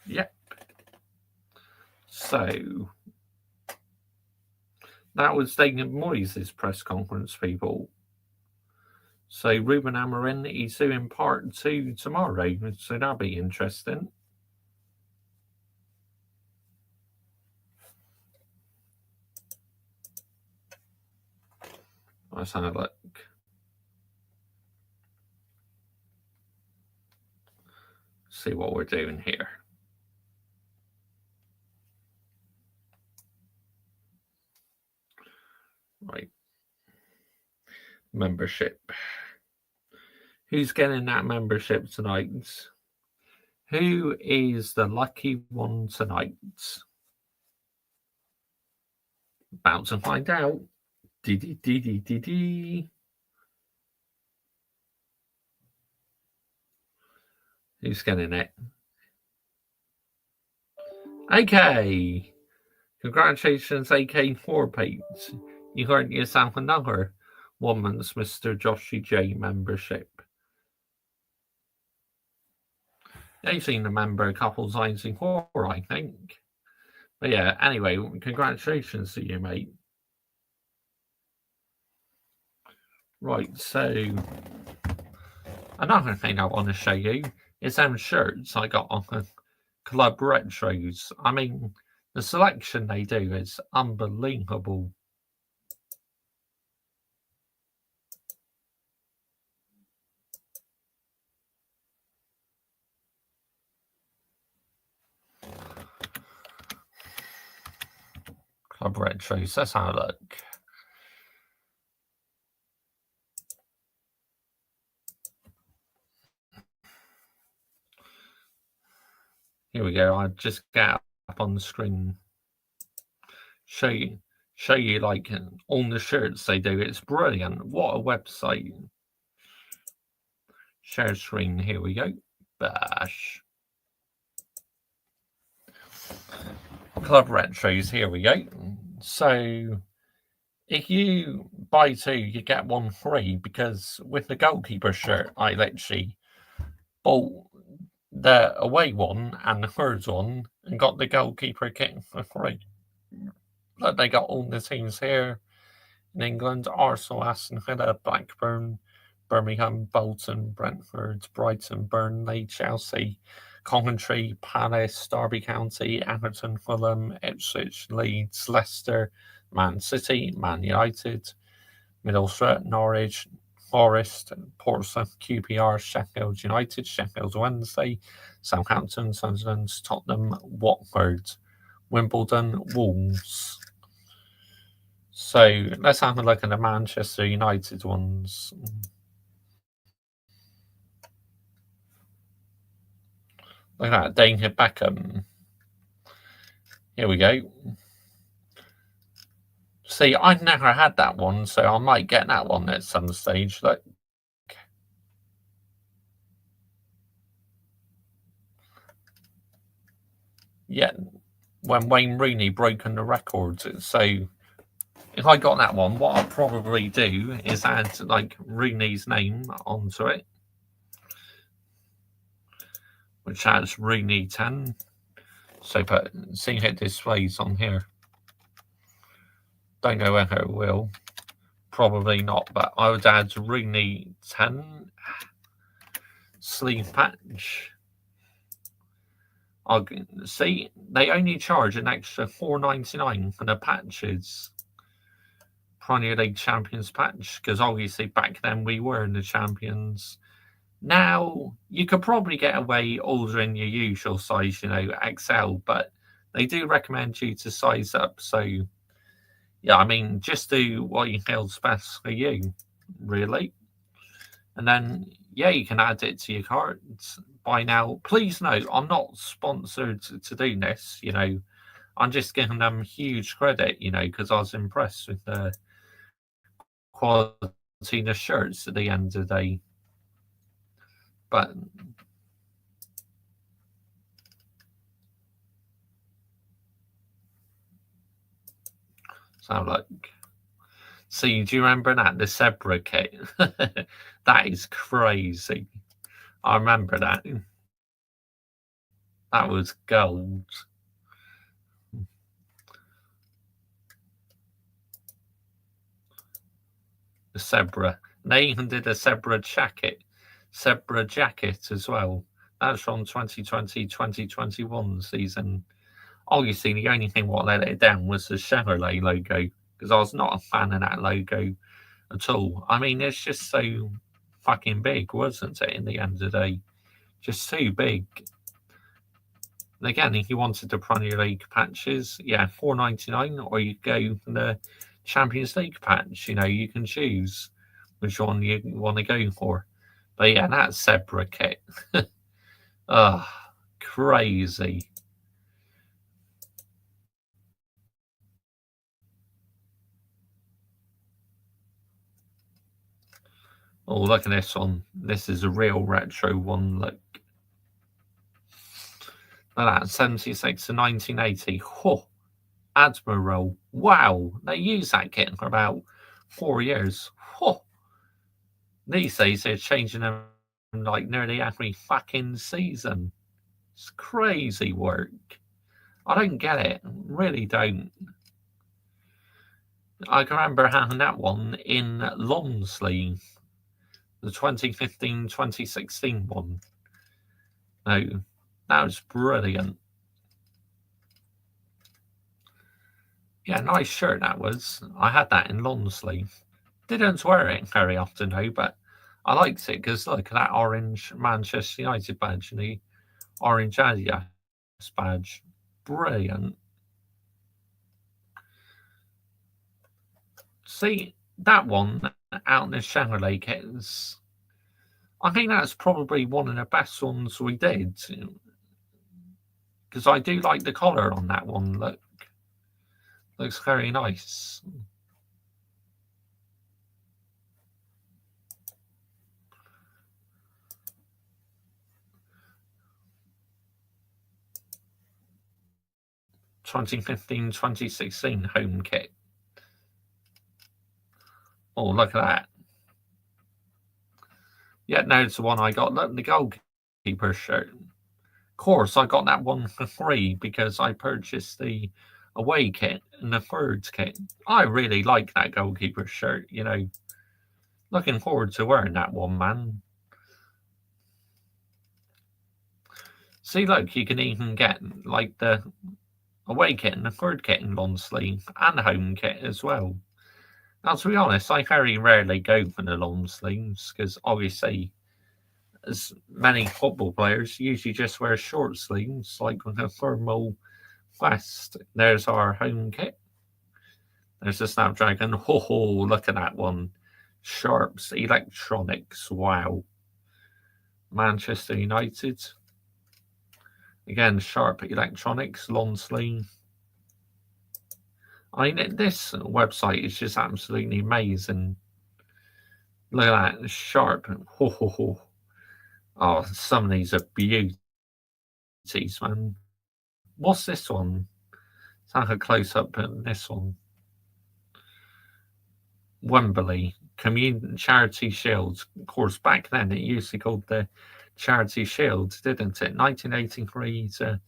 Speaker 1: Yep. So, that was David Moyes' press conference, people. So, Ruben Amorim, he's doing part 2 tomorrow, so that'll be interesting. Let's have a look. See what we're doing here. Right. Membership. Who's getting that membership tonight? Who is the lucky one tonight? About to find out. Dee. Who's getting it? Okay. Congratulations, AK4 Pete. You earned yourself another woman's Mr. Joshy J membership. You've seen the member a couple times before, I think. But yeah, anyway, congratulations to you, mate. Right, so another thing I want to show you is them shirts I got on the Club Retros. I mean, the selection they do is unbelievable. Club Retros, let's have a look. Here we go. I'll just get up on the screen. Show you like all the shirts they do. It's brilliant. What a website. Share screen. Here we go. Bash. Club Retros. Here we go. So if you buy two, you get one free, because with the goalkeeper shirt, I literally bought the away one and the third one and got the goalkeeper kit for free. But they got all the teams here in England: Arsenal, Aston Villa, Blackburn, Birmingham, Bolton, Brentford, Brighton, Burnley, Chelsea, Coventry, Palace, Derby County, Everton, Fulham, Ipswich, Leeds, Leicester, Man City, Man United, Middlesbrough, Norwich, Forest, Portsmouth, QPR, Sheffield United, Sheffield Wednesday, Southampton, Sunderland, Tottenham, Watford, Wimbledon, Wolves. So let's have a look at the Manchester United ones. Look at that, David Beckham. Here we go. See, I never had that one, so I might get that one at some stage. Look. Yeah, when Wayne Rooney broken the records. So if I got that one, what I'll probably do is add like Rooney's name onto it, which adds Rooney 10. So see how it displays on here. Don't know whether it will. Probably not, but I would add Rooney 10 sleeve patch. I'll see, they only charge an extra $4.99 for the patches. Premier League Champions patch, because obviously back then we were in the Champions. Now you could probably get away ordering your usual size, XL, but they do recommend you to size up. So yeah, I mean, just do what you feel's best for you, really. And then yeah, you can add it to your cards. By now, please note, I'm not sponsored to do this. I'm just giving them huge credit, because I was impressed with the quality of the shirts at the end of the day. But so look, see, do you remember that, the zebra kit? That is crazy. I remember that. That was gold. The zebra. And they even did a zebra jacket as well. That's from 2020-2021 season. Obviously, the only thing what let it down was the Chevrolet logo, because I was not a fan of that logo at all. I mean, it's just so fucking big, wasn't it, in the end of the day? Just too big. And again, if you wanted the Premier League patches, yeah, $4.99, or you go for the Champions League patch. You can choose which one you want to go for. But yeah, that zebra kit. Crazy. Oh, look at this one. This is a real retro one. Look. Look at that, 76 to 1980. Oh, Admiral. Wow, they use that kit for about 4 years. Oh. These days, they're changing them like nearly every fucking season. It's crazy work. I don't get it. Really don't. I can remember having that one in Lonsley. The 2015-2016 one. No, that was brilliant. Yeah, nice shirt that was. I had that in Lonsley. Didn't wear it very often though, but I liked it because look at that orange Manchester United badge and the orange Adidas badge. Brilliant. See, that one out in the Chevrolet kits, I think that's probably one of the best ones we did. Because I do like the collar on that one. Look, looks very nice. (2015-2016) home kit. Oh, look at that. Yeah, no, it's the one I got. Look, the goalkeeper shirt. Of course, I got that one for free because I purchased the away kit and the thirds kit. I really like that goalkeeper shirt, you know. Looking forward to wearing that one, man. See, look, you can even get like the away kit and the third kit in long sleeve and the home kit as well. Now, to be honest, I very rarely go for the long sleeves because obviously, as many football players usually just wear short sleeves, like with a thermal vest. There's our home kit. There's the Snapdragon. Ho, look at that one. Sharps Electronics. Wow. Manchester United. Again, Sharp Electronics, long sleeve. I mean, this website is just absolutely amazing. Look at that, Sharp. Ho. Oh, some of these are beauties, man. What's this one? Let's have a close up at this one. Wembley Charity Shield. Of course, back then it used to be called the Charity Shield, didn't it? 1983 to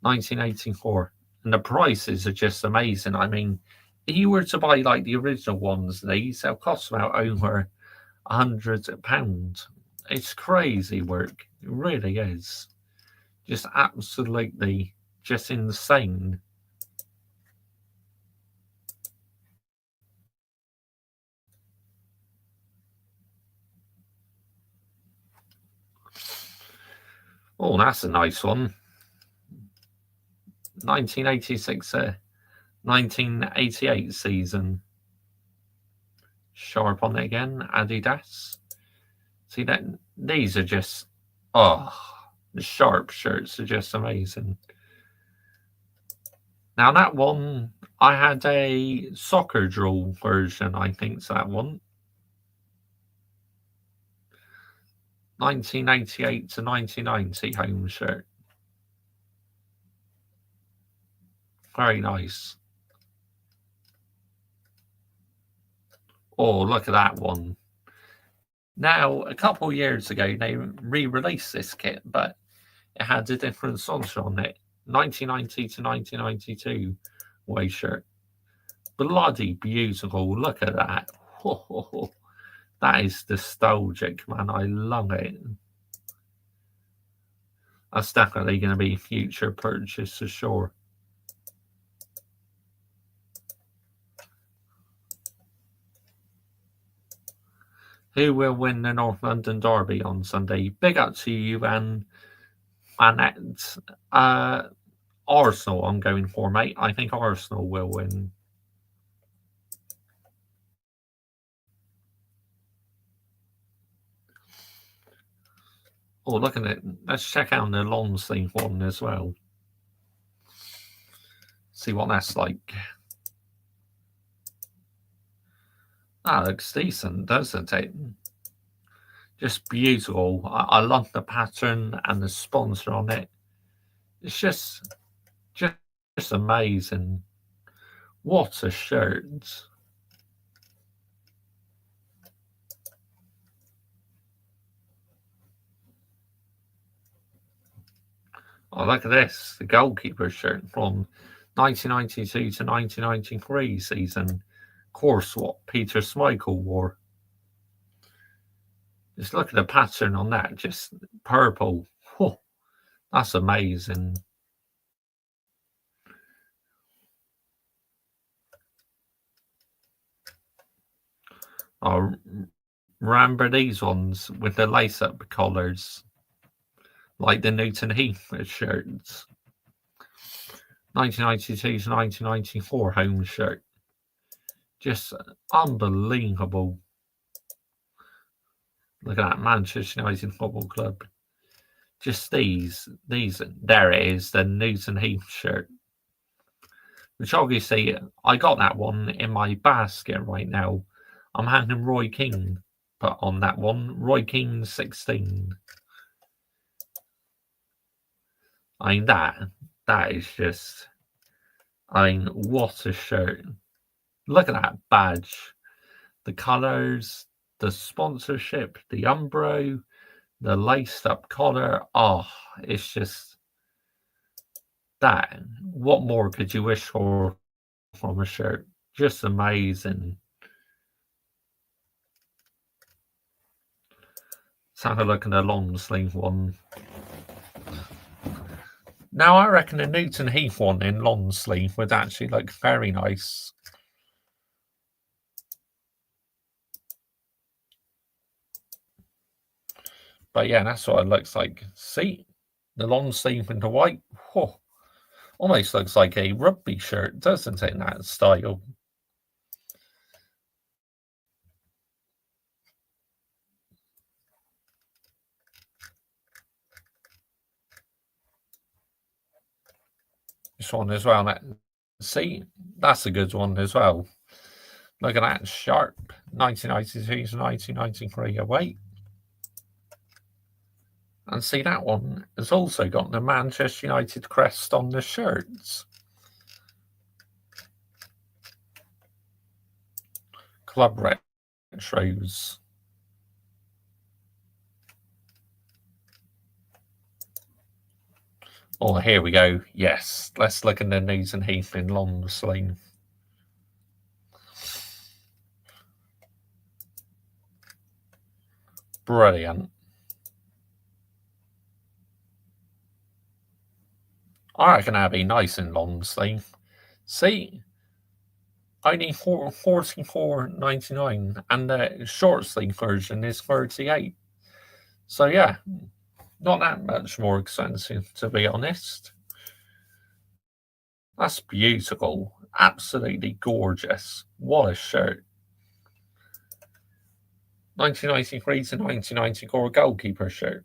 Speaker 1: 1984. And the prices are just amazing. I mean, if you were to buy like the original ones, they'll cost about over £100. It's crazy work. It really is. Just absolutely just insane. Oh, that's a nice one. 1986, 1988 season. Sharp on it again. Adidas. See that? These are just, oh, the Sharp shirts are just amazing. Now that one, I had a soccer drill version, I think, so that one. 1988 to 1990 home shirt. Very nice. Oh, look at that one. Now, a couple of years ago, they re-released this kit, but it had a different sponsor on it. 1990 to 1992 away shirt. Bloody beautiful. Look at that. That is nostalgic, man. I love it. That's definitely going to be a future purchase for sure. Who will win the North London Derby on Sunday? Big up to you and Annette. Arsenal I'm going for, mate. I think Arsenal will win. Oh, look at it. Let's check out the long sleeve one as well. See what that's like. That looks decent, doesn't it? Just beautiful. I love the pattern and the sponsor on it. It's just amazing. What a shirt. Oh, look at this. The goalkeeper shirt from 1992 to 1993 season. Of course, what Peter Schmeichel wore. Just look at the pattern on that. Just purple. Oh, that's amazing. Oh, remember these ones with the lace-up collars, like the Newton Heath shirts. 1992 to 1994 home shirt. Just unbelievable. Look at that, Manchester United Football Club. Just these, there it is, the Newton Heath shirt. Which obviously, I got that one in my basket right now. I'm handing Roy Keane put on that one. Roy Keane 16. I mean, that is just, I mean, what a shirt. Look at that badge. The colours, the sponsorship, the Umbro, the laced up collar. Oh, it's just that. What more could you wish for from a shirt? Just amazing. Let's have a look at the long sleeve one. Now, I reckon the Newton Heath one in long sleeve would actually look very nice. But yeah, that's what it looks like. See? The long sleeve in the white. Oh, almost looks like a rugby shirt, doesn't it, in that style? This one as well. See? That's a good one as well. Look at that. Sharp. 1992 to 1993 away. And see, that one has also got the Manchester United crest on the shirts. Club retros. Oh, here we go. Yes, let's look at the Newton Heath in long sleeve. Brilliant. I reckon that'd be nice in long sleeve. See, only $44.99, and the short sleeve version is $38. So yeah, not that much more expensive, to be honest. That's beautiful. Absolutely gorgeous. What a shirt. 1993 to 1994 goalkeeper shirt.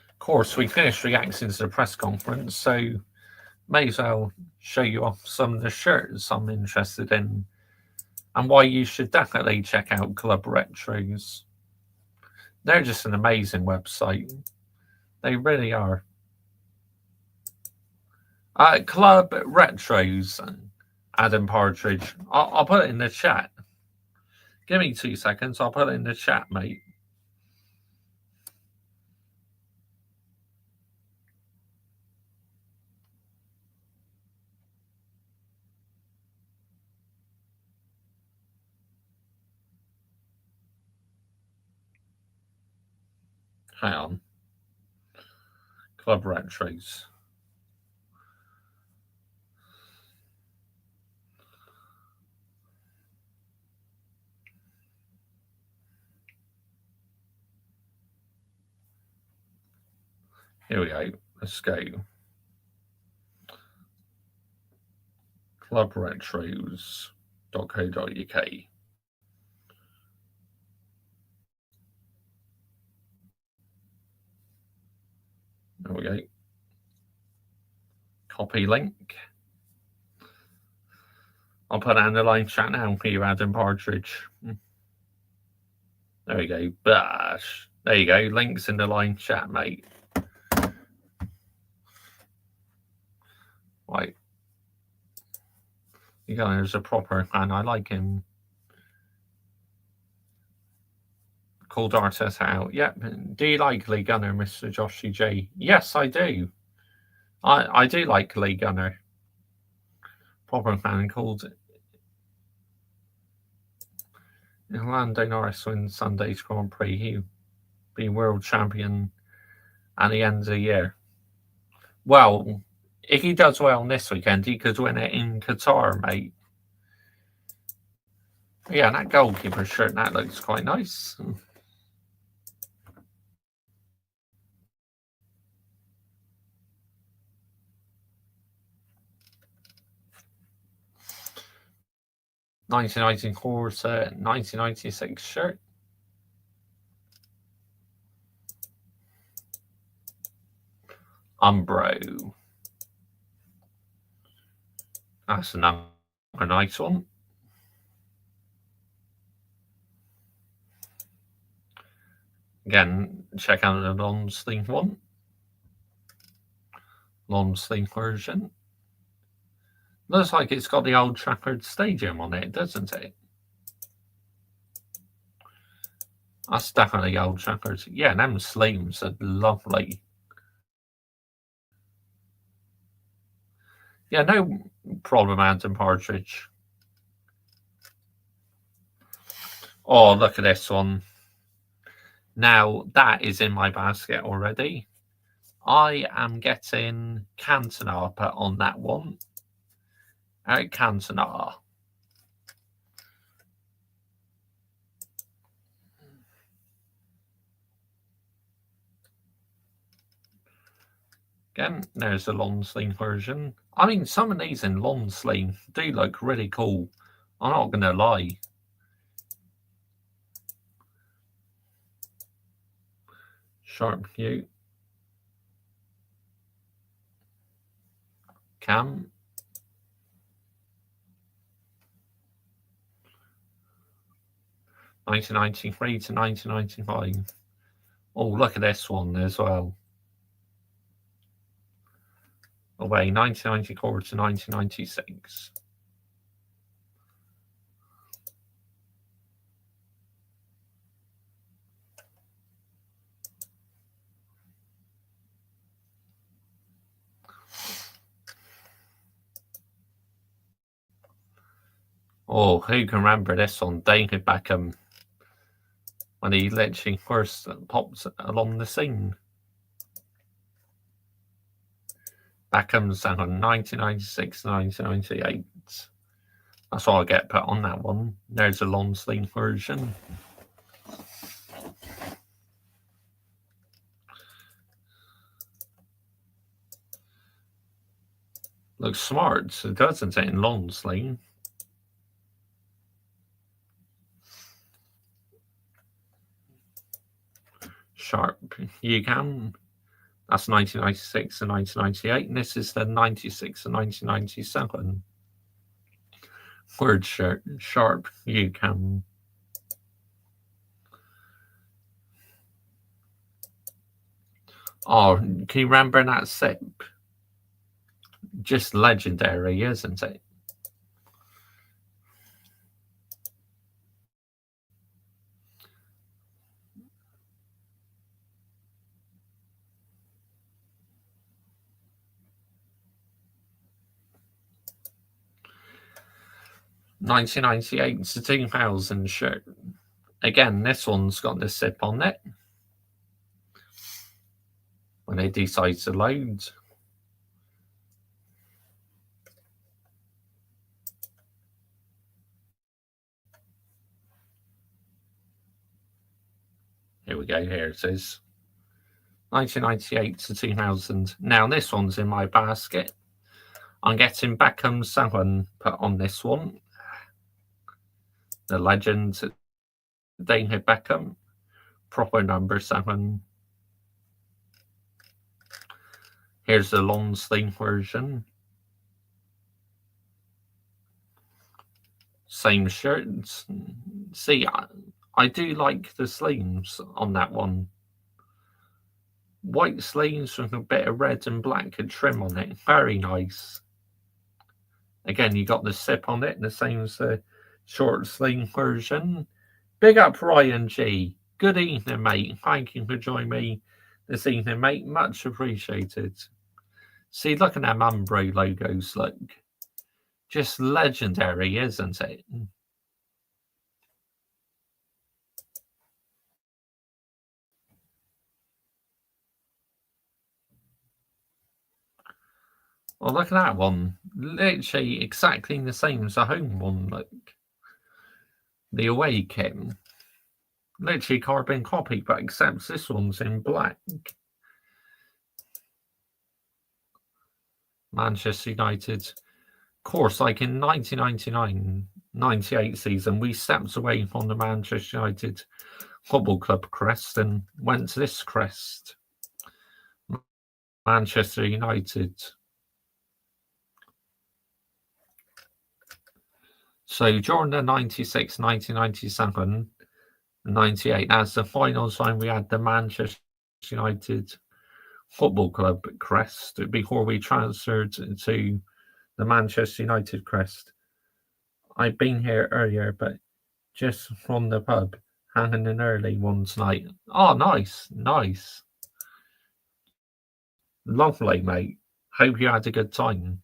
Speaker 1: Of course, we finished reacting to the press conference, so may as well show you off some of the shirts I'm interested in and why you should definitely check out Club Retros. They're just an amazing website. They really are. Club Retros, Adam Partridge. I'll put it in the chat. Give me 2 seconds. I'll put it in the chat, mate. Hang on. Club Retros. Here we go. Let's go. Clubretros.co.uk. There we go. Copy link. I'll put that in the live chat now for you, Adam Partridge. There we go. Bash. There you go. Links in the line chat, mate. Right. You know, there's a proper man. I like him. Called Arteta out. Yep. Do you like Lee Gunner, Mr. Joshy J? Yes, I do. I do like Lee Gunner. Proper man called Lando Norris wins Sunday's Grand Prix. He'll be world champion at the end of the year. Well, if he does well this weekend, he could win it in Qatar, mate. Yeah, that goalkeeper shirt, that looks quite nice. $19.90 course, $19.96 shirt. Umbro. That's another nice one. Again, check out the long sleeve one. Long sleeve version. Looks like it's got the Old Trafford Stadium on it, doesn't it? That's definitely Old Trafford. Yeah, them sleeves are lovely. Yeah, no problem, Adam Partridge. Oh, look at this one. Now, that is in my basket already. I am getting Cantona put on that one. Eric Cantona. Again, there's the long sleeve version. I mean, some of these in long sleeve do look really cool. I'm not going to lie. Sharp Hue. Cam. $19.93 to $19.95. Oh, look at this one as well. Away, 1994 to 1996. Oh, who can remember this one? David Beckham. When he literally first popped along the scene. Beckham's on 1996 to 1998. That's all I get put on that one. There's a long sleeve version. Looks smart, doesn't it, in long sleeve? Sharp. You can. That's 1996 and 1998, and this is the 96 and 1997. Word shirt. Sharp. You can. Oh, can you remember that sip? Just legendary, isn't it? $1998 to 2000 shirt. Again, this one's got the sip on it. When they decide to load. Here we go, here it is. 1998 to 2000. Now this one's in my basket. I'm getting Beckham 7 put on this one. The legend, David Beckham. Proper number 7. Here's the long sleeve version. Same shirt. See, I do like the sleeves on that one. White sleeves with a bit of red and black trim on it. Very nice. Again, you got the zip on it, the same as the short sleeve version. Big up Ryan G. Good evening, mate. Thank you for joining me this evening, mate. Much appreciated. See, look at them Umbro logos, look. Just legendary, isn't it? Well, look at that one. Literally exactly the same as the home one, look. The away kit. Literally carbon copy, but except this one's in black. Manchester United. Of course, like in 1999-98 season, we stepped away from the Manchester United Football Club crest and went to this crest. Manchester United. So during the 96, 1997, 98, that's the final time we had the Manchester United Football Club crest before we transferred to the Manchester United crest. I've been here earlier, but just from the pub, hanging in early one night. Oh, nice, nice. Lovely, mate. Hope you had a good time.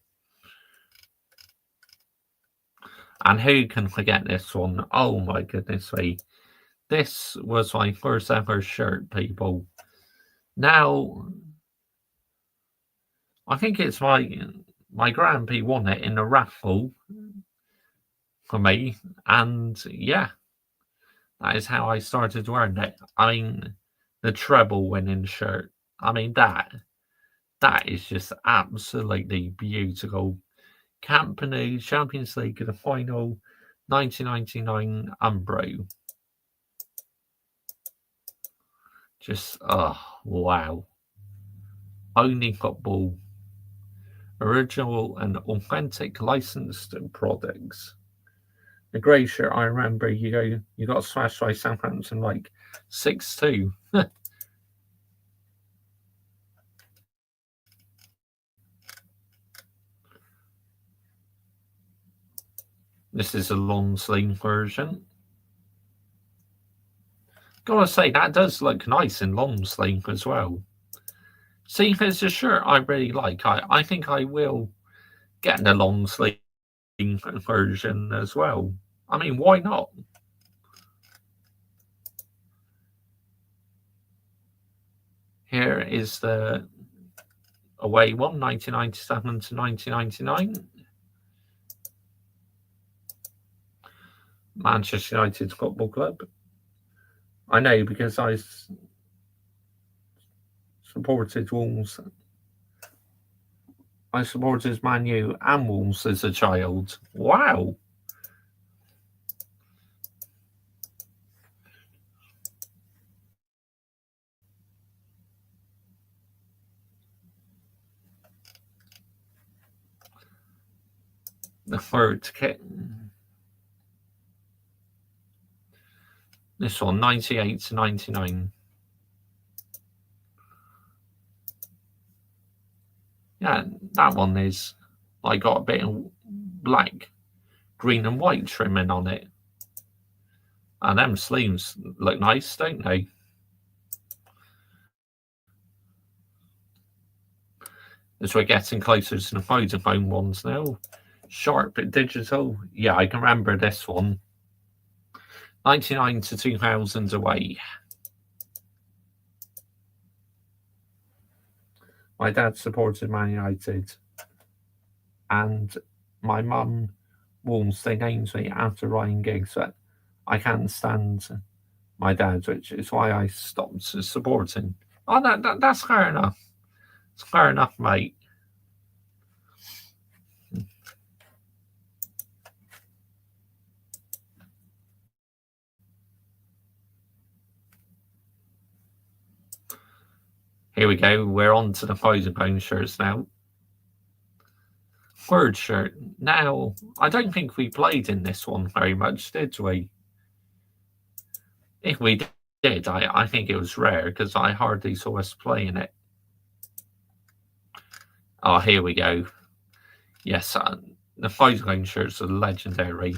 Speaker 1: And who can forget this one? Oh my goodness me. This was my first ever shirt, people. Now, I think it's my grandpa won it in a raffle for me. And yeah, that is how I started wearing it. I mean, the treble winning shirt. I mean, that is just absolutely beautiful. Camp Nou Champions League in the final, 1999 Umbro. Just, oh, wow. Only football. Original and authentic licensed products. The grey shirt, I remember you got smashed by Southampton like 6-2. This is a long sleeve version. Gotta say, that does look nice in long sleeve as well. See, there's a shirt I really like. I think I will get the long sleeve version as well. I mean, why not? Here is the away one, 1997 to 1999. Manchester United Football Club. I know because I supported Wolves. I supported Man U and Wolves as a child. Wow. The third kit. This one, 98 to 99. Yeah, that one is. I got a bit of black, green, and white trimming on it. And them sleeves look nice, don't they? As we're getting closer to the Vodafone ones now. Sharp digital. Yeah, I can remember this one. 99 to 2000 away. My dad supported Man United. And my mum Wolves, they named me after Ryan Giggs, but I can't stand my dad, which is why I stopped supporting. Oh, that's fair enough. It's fair enough, mate. Here we go. We're on to the Vodafone shirts now. Third shirt. Now, I don't think we played in this one very much, did we? If we did, I think it was rare because I hardly saw us playing it. Oh, here we go. Yes, the five-line shirts are legendary.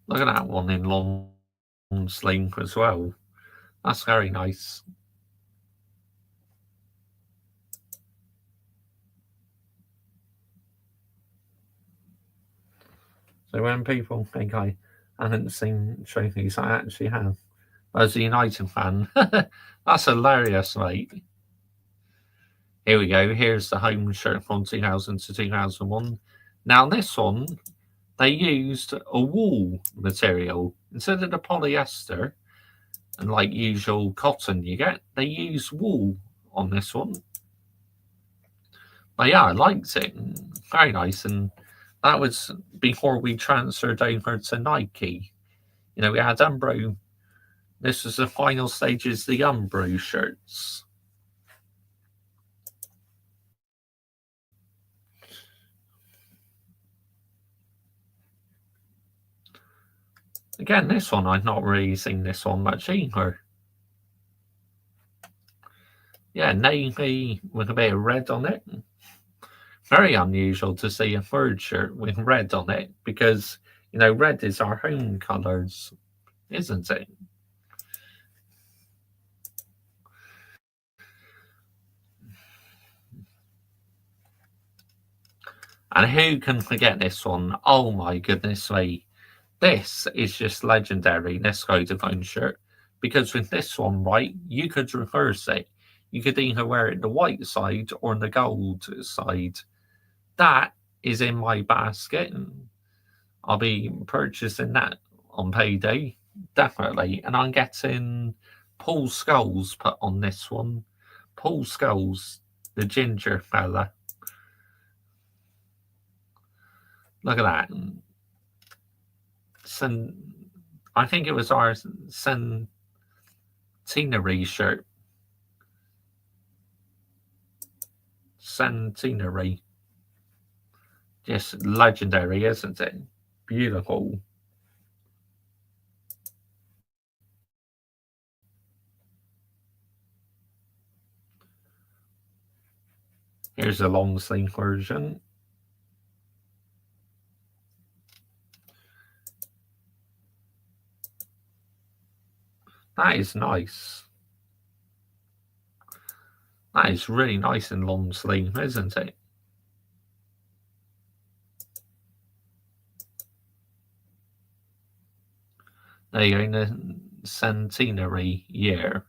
Speaker 1: Look at that one in long sleeve as well. That's very nice. So when people think I haven't seen trophies, I actually have. As a United fan, that's hilarious, mate. Here we go. Here's the home shirt from 2000 to 2001. Now this one, they used a wool material instead of the polyester and like usual cotton you get. They used wool on this one. But yeah, I liked it. Very nice. And that was before we transferred over to Nike. You know, we had Umbro. This was the final stages, the Umbro shirts. Again, this one, I've not really seen this one much either. Yeah, navy with a bit of red on it. Very unusual to see a third shirt with red on it because, you know, red is our home colours, isn't it? And who can forget this one? Oh my goodness me. This is just legendary, this Vodafone shirt. Because with this one, right, you could reverse it. You could either wear it the white side or the gold side. That is in my basket. I'll be purchasing that on payday, definitely. And I'm getting Paul Scholes put on this one. Paul Scholes, the ginger fella. Look at that. I think it was our centenary shirt. Centenary. Just legendary, isn't it? Beautiful. Here's the long sleeve version. That is nice. That is really nice and long sleeve, isn't it? There you go, in the centenary year.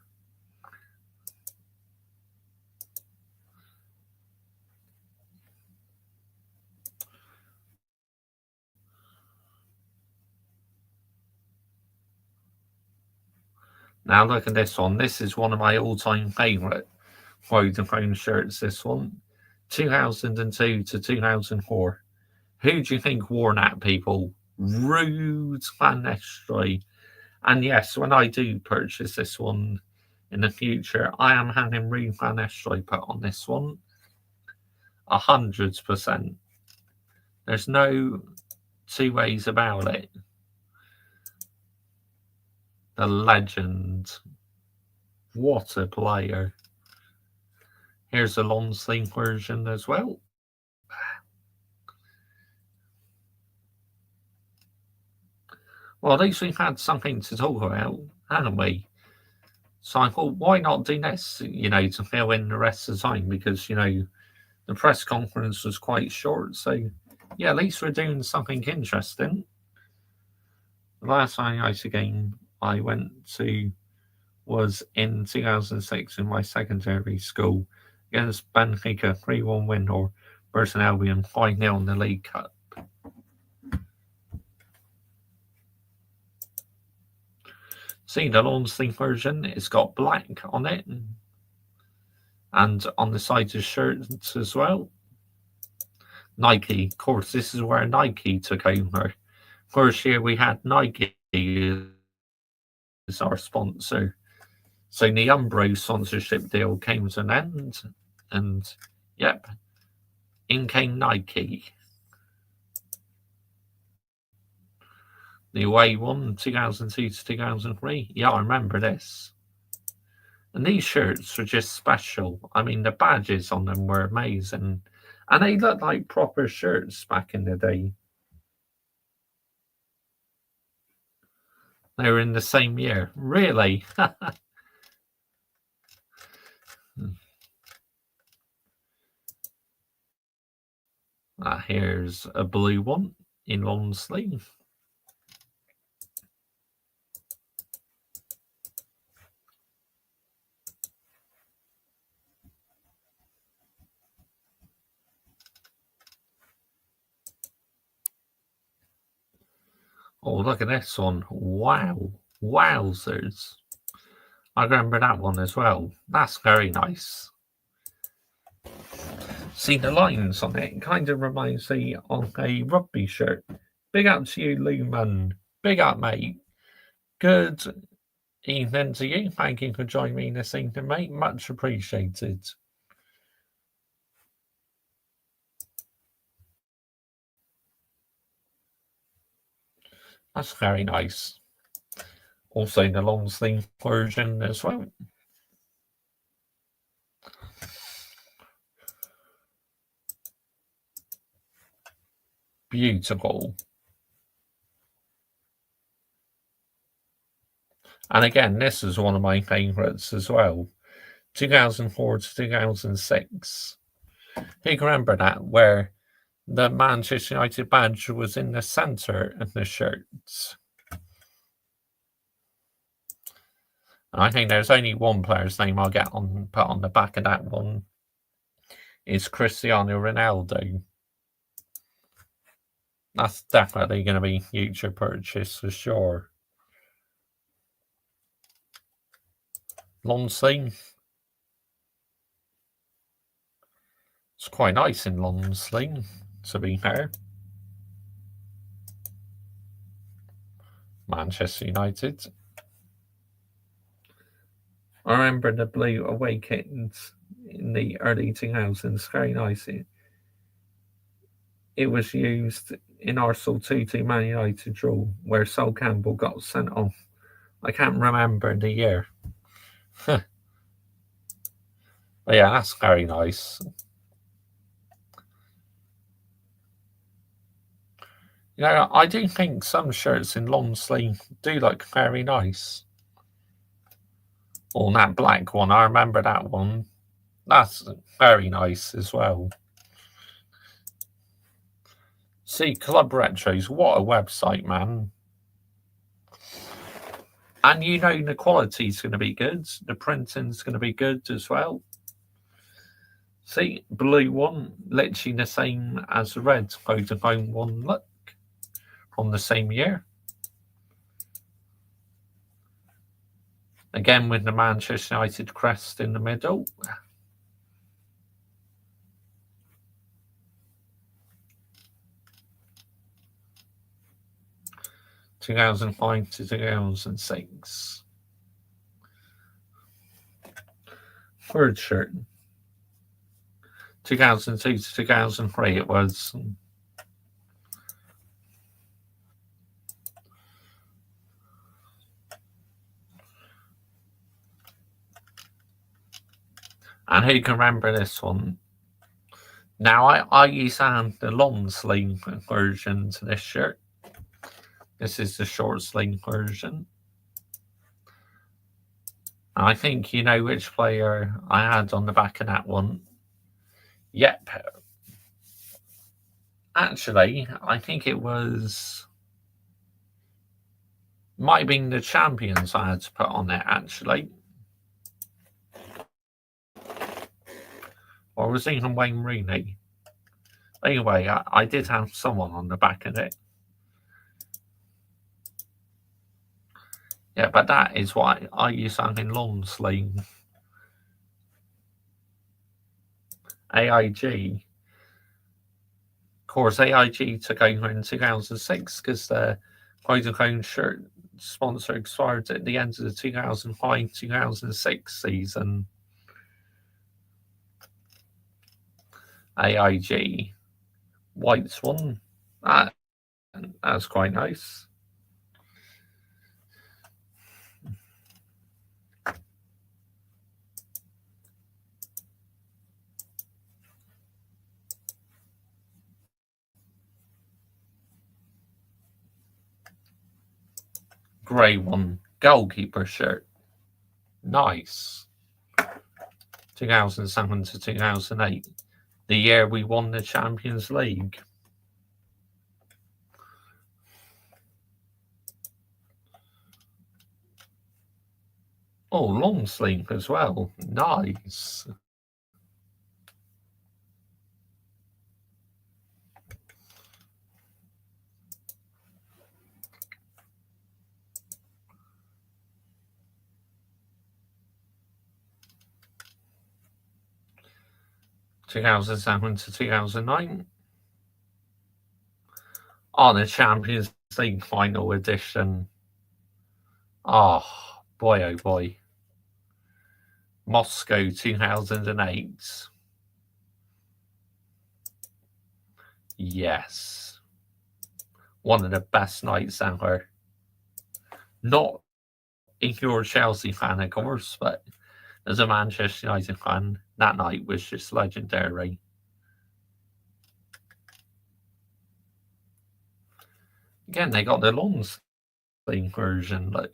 Speaker 1: Now look at this one. This is one of my all-time favourite Vodafone shirts, this one. 2002 to 2004. Who do you think wore that, people? Rude Van Nistelrooy. And yes, when I do purchase this one in the future, I am having Ruben Van Nistelrooy put on this one. 100%. There's no two ways about it. The legend. What a player. Here's the long sleeve version as well. Well, at least we've had something to talk about, haven't we? So I thought, why not do this, you know, to fill in the rest of the time? Because, you know, the press conference was quite short. So, yeah, at least we're doing something interesting. The last IIT game I went to was in 2006 in my secondary school against Benfica, 3-1 win, or Burton Albion 5-0 in the League Cup. See, the long sleeve version, it's got black on it. And on the side of shirts as well. Nike, of course, this is where Nike took over. First year we had Nike as our sponsor. So the Umbro sponsorship deal came to an end. And, yep, in came Nike. The away one, 2002 to 2003. Yeah, I remember this. And these shirts were just special. I mean, the badges on them were amazing. And they looked like proper shirts back in the day. They were in the same year. Really? Here's a blue one in long sleeve. Oh, look at this one. Wow. Wowzers. I remember that one as well. That's very nice. See, the lines on it kind of reminds me of a rugby shirt. Big up to you, Lumen. Big up, mate. Good evening to you. Thank you for joining me this evening, mate. Much appreciated. That's very nice. Also the long sleeve version as well. Beautiful. And again, this is one of my favourites as well. 2004 to 2006. You can remember that, where the Manchester United badge was in the centre of the shirts. And I think there's only one player's name I'll get put on the back of that one. Is Cristiano Ronaldo. That's definitely going to be future purchase for sure. Long sleeve. It's quite nice in long sleeve, to be fair. Manchester United. I remember the blue away kittens in the early 2000s. Very nice. It was used in Arsenal 2-2 Man United draw, where Sol Campbell got sent off. I can't remember the year. But yeah, that's very nice. You know, I do think some shirts in long sleeve do look very nice. Oh, that black one, I remember that one. That's very nice as well. See, Club Retros, what a website, man. And you know the quality's going to be good. The printing's going to be good as well. See, blue one, literally the same as the red Vodafone one look from the same year. Again with the Manchester United crest in the middle. (2005 to 2006). Third shirt. 2002 to 2003 it was. And who can remember this one? Now, I used to have the long sleeve version to this shirt. This is the short sleeve version. And I think you know which player I had on the back of that one. Yep. Actually, I think it was... might have been the champions I had to put on it, actually. Or was it even Wayne Rooney? Anyway, I did have someone on the back of it. Yeah, but that is what I used to have in long sleeve. AIG. Of course, AIG took over in 2006 because the Vodafone shirt sponsor expired at the end of the 2005-2006 season. AIG. White Swan. That's quite nice. grey one, goalkeeper shirt. Nice. 2007 to 2008, the year we won the Champions League. Oh, long sleeve as well. Nice. (2007 to 2009). On the Champions League final edition. Oh, boy, oh boy. Moscow 2008. Yes. One of the best nights ever. Not if you're a Chelsea fan, of course, but as a Manchester United fan, that night was just legendary. Again, they got the long sleeve version, look.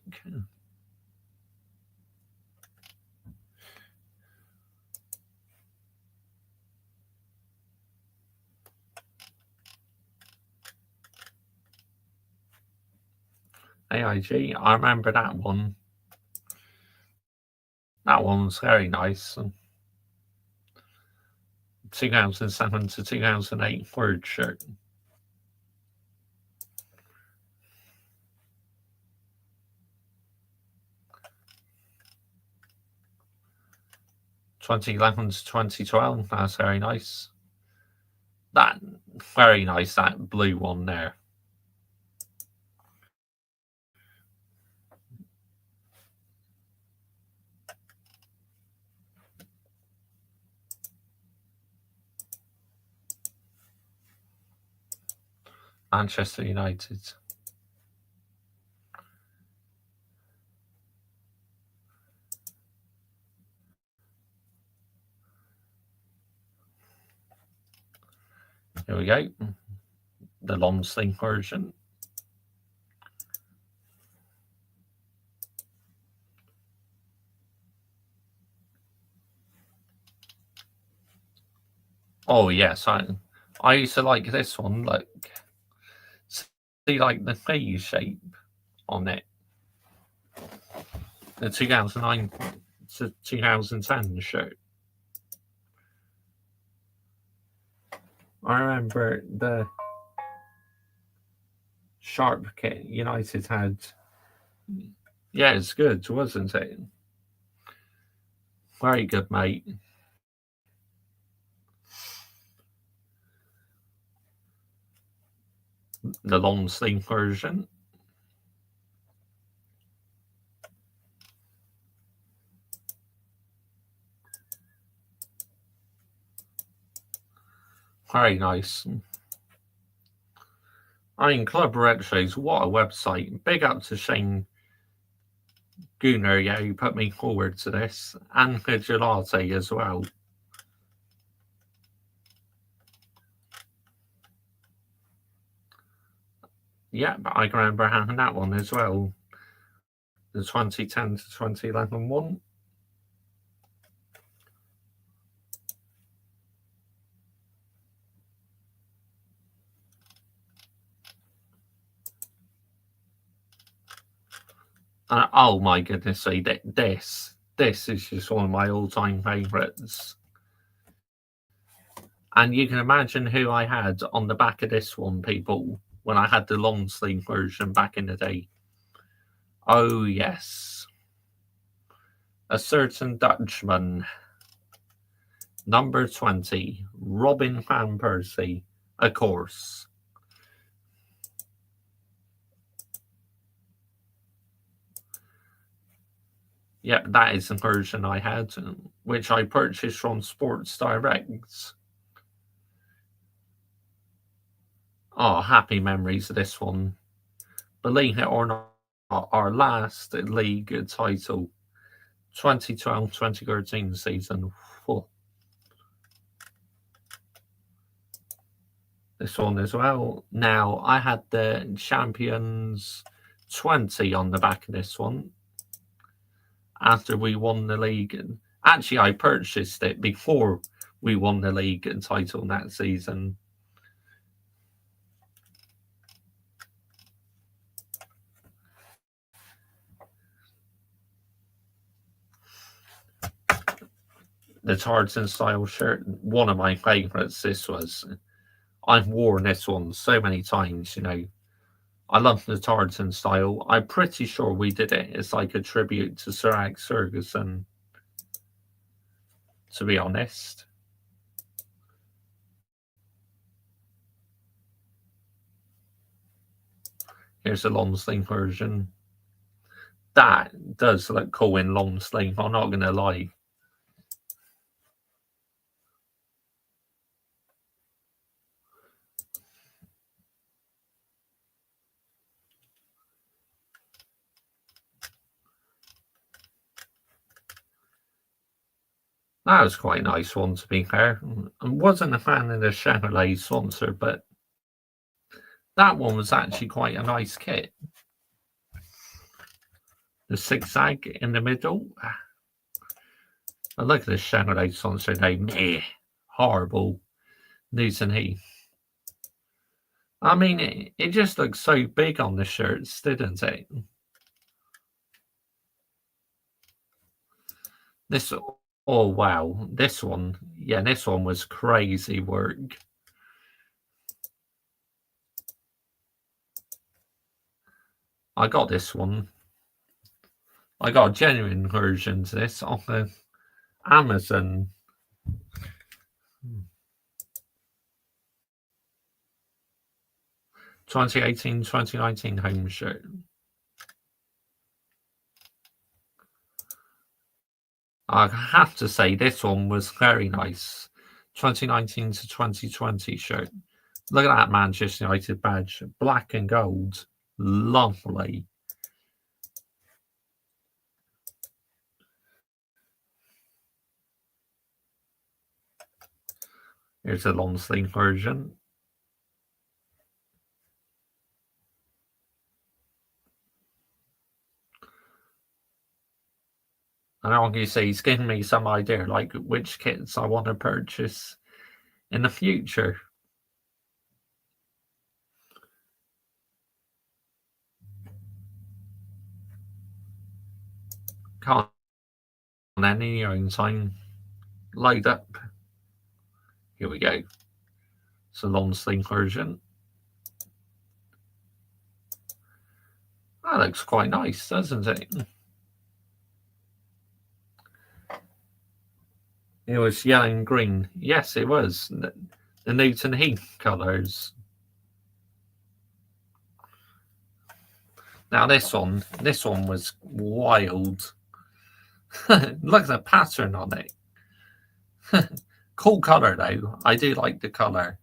Speaker 1: AIG, I remember that one. That one was very nice. 2007 to 2008 word shirt. (2011 to 2012). That's very nice. That very nice. That blue one there. Manchester United. Here we go. The long sleeve version. Oh yes, I used to like this one. Look, see, like the V shape on it. The 2009 to 2010 shirt. I remember the sharp kit United had. Yeah, it's good, wasn't it? Very good, mate. The long sleeve version. Very nice. I mean, Club Retros, what a website. Big up to Shane Gunnar, yeah, who put me forward to this. And Vigilante as well. Yeah, but I can remember having that one as well. The 2010 to 2011 one. Oh my goodness, see, this is just one of my all-time favourites. And you can imagine who I had on the back of this one, people, when I had the long sleeve version back in the day. Oh yes. A certain Dutchman. Number 20, Robin van Persie, of course. Yep, that is the version I had, which I purchased from Sports Direct. Oh, happy memories of this one. Believe it or not, our last league title, 2012-2013 season. Oh. This one as well. Now, I had the Champions 20 on the back of this one. After we won the league. Actually, I purchased it before we won the league title that season. The Tarzan style shirt, one of my favourites. This was. I've worn this one so many times, you know. I love the Tarzan style. I'm pretty sure we did it. It's like a tribute to Sir Alex Ferguson, to be honest. Here's the long sleeve version. That does look cool in long sleeve, I'm not going to lie. That was quite a nice one, to be fair. I wasn't a fan of the Chevrolet sponsor, but that one was actually quite a nice kit. The zigzag in the middle. I look at the Chevrolet sponsor name. Horrible. Newton Heath. I mean, it just looks so big on the shirts, didn't it? This, oh wow, this one, yeah, this one was crazy work. I got this one. I got a genuine version of this off of Amazon. — 2018-2019 home shirt. I have to say this one was very nice. 2019 to 2020 shirt. Look at that Manchester United badge. Black and gold. Lovely. Here's a long sleeve version. And obviously he's giving me some idea like which kits I want to purchase in the future. Can't on any own time load up. Here we go. It's a long sleeve version. That looks quite nice, doesn't it? It was yellow and green. Yes, it was. The Newton Heath colours. Now this one was wild. Look at the pattern on it. Cool colour though. I do like the colour.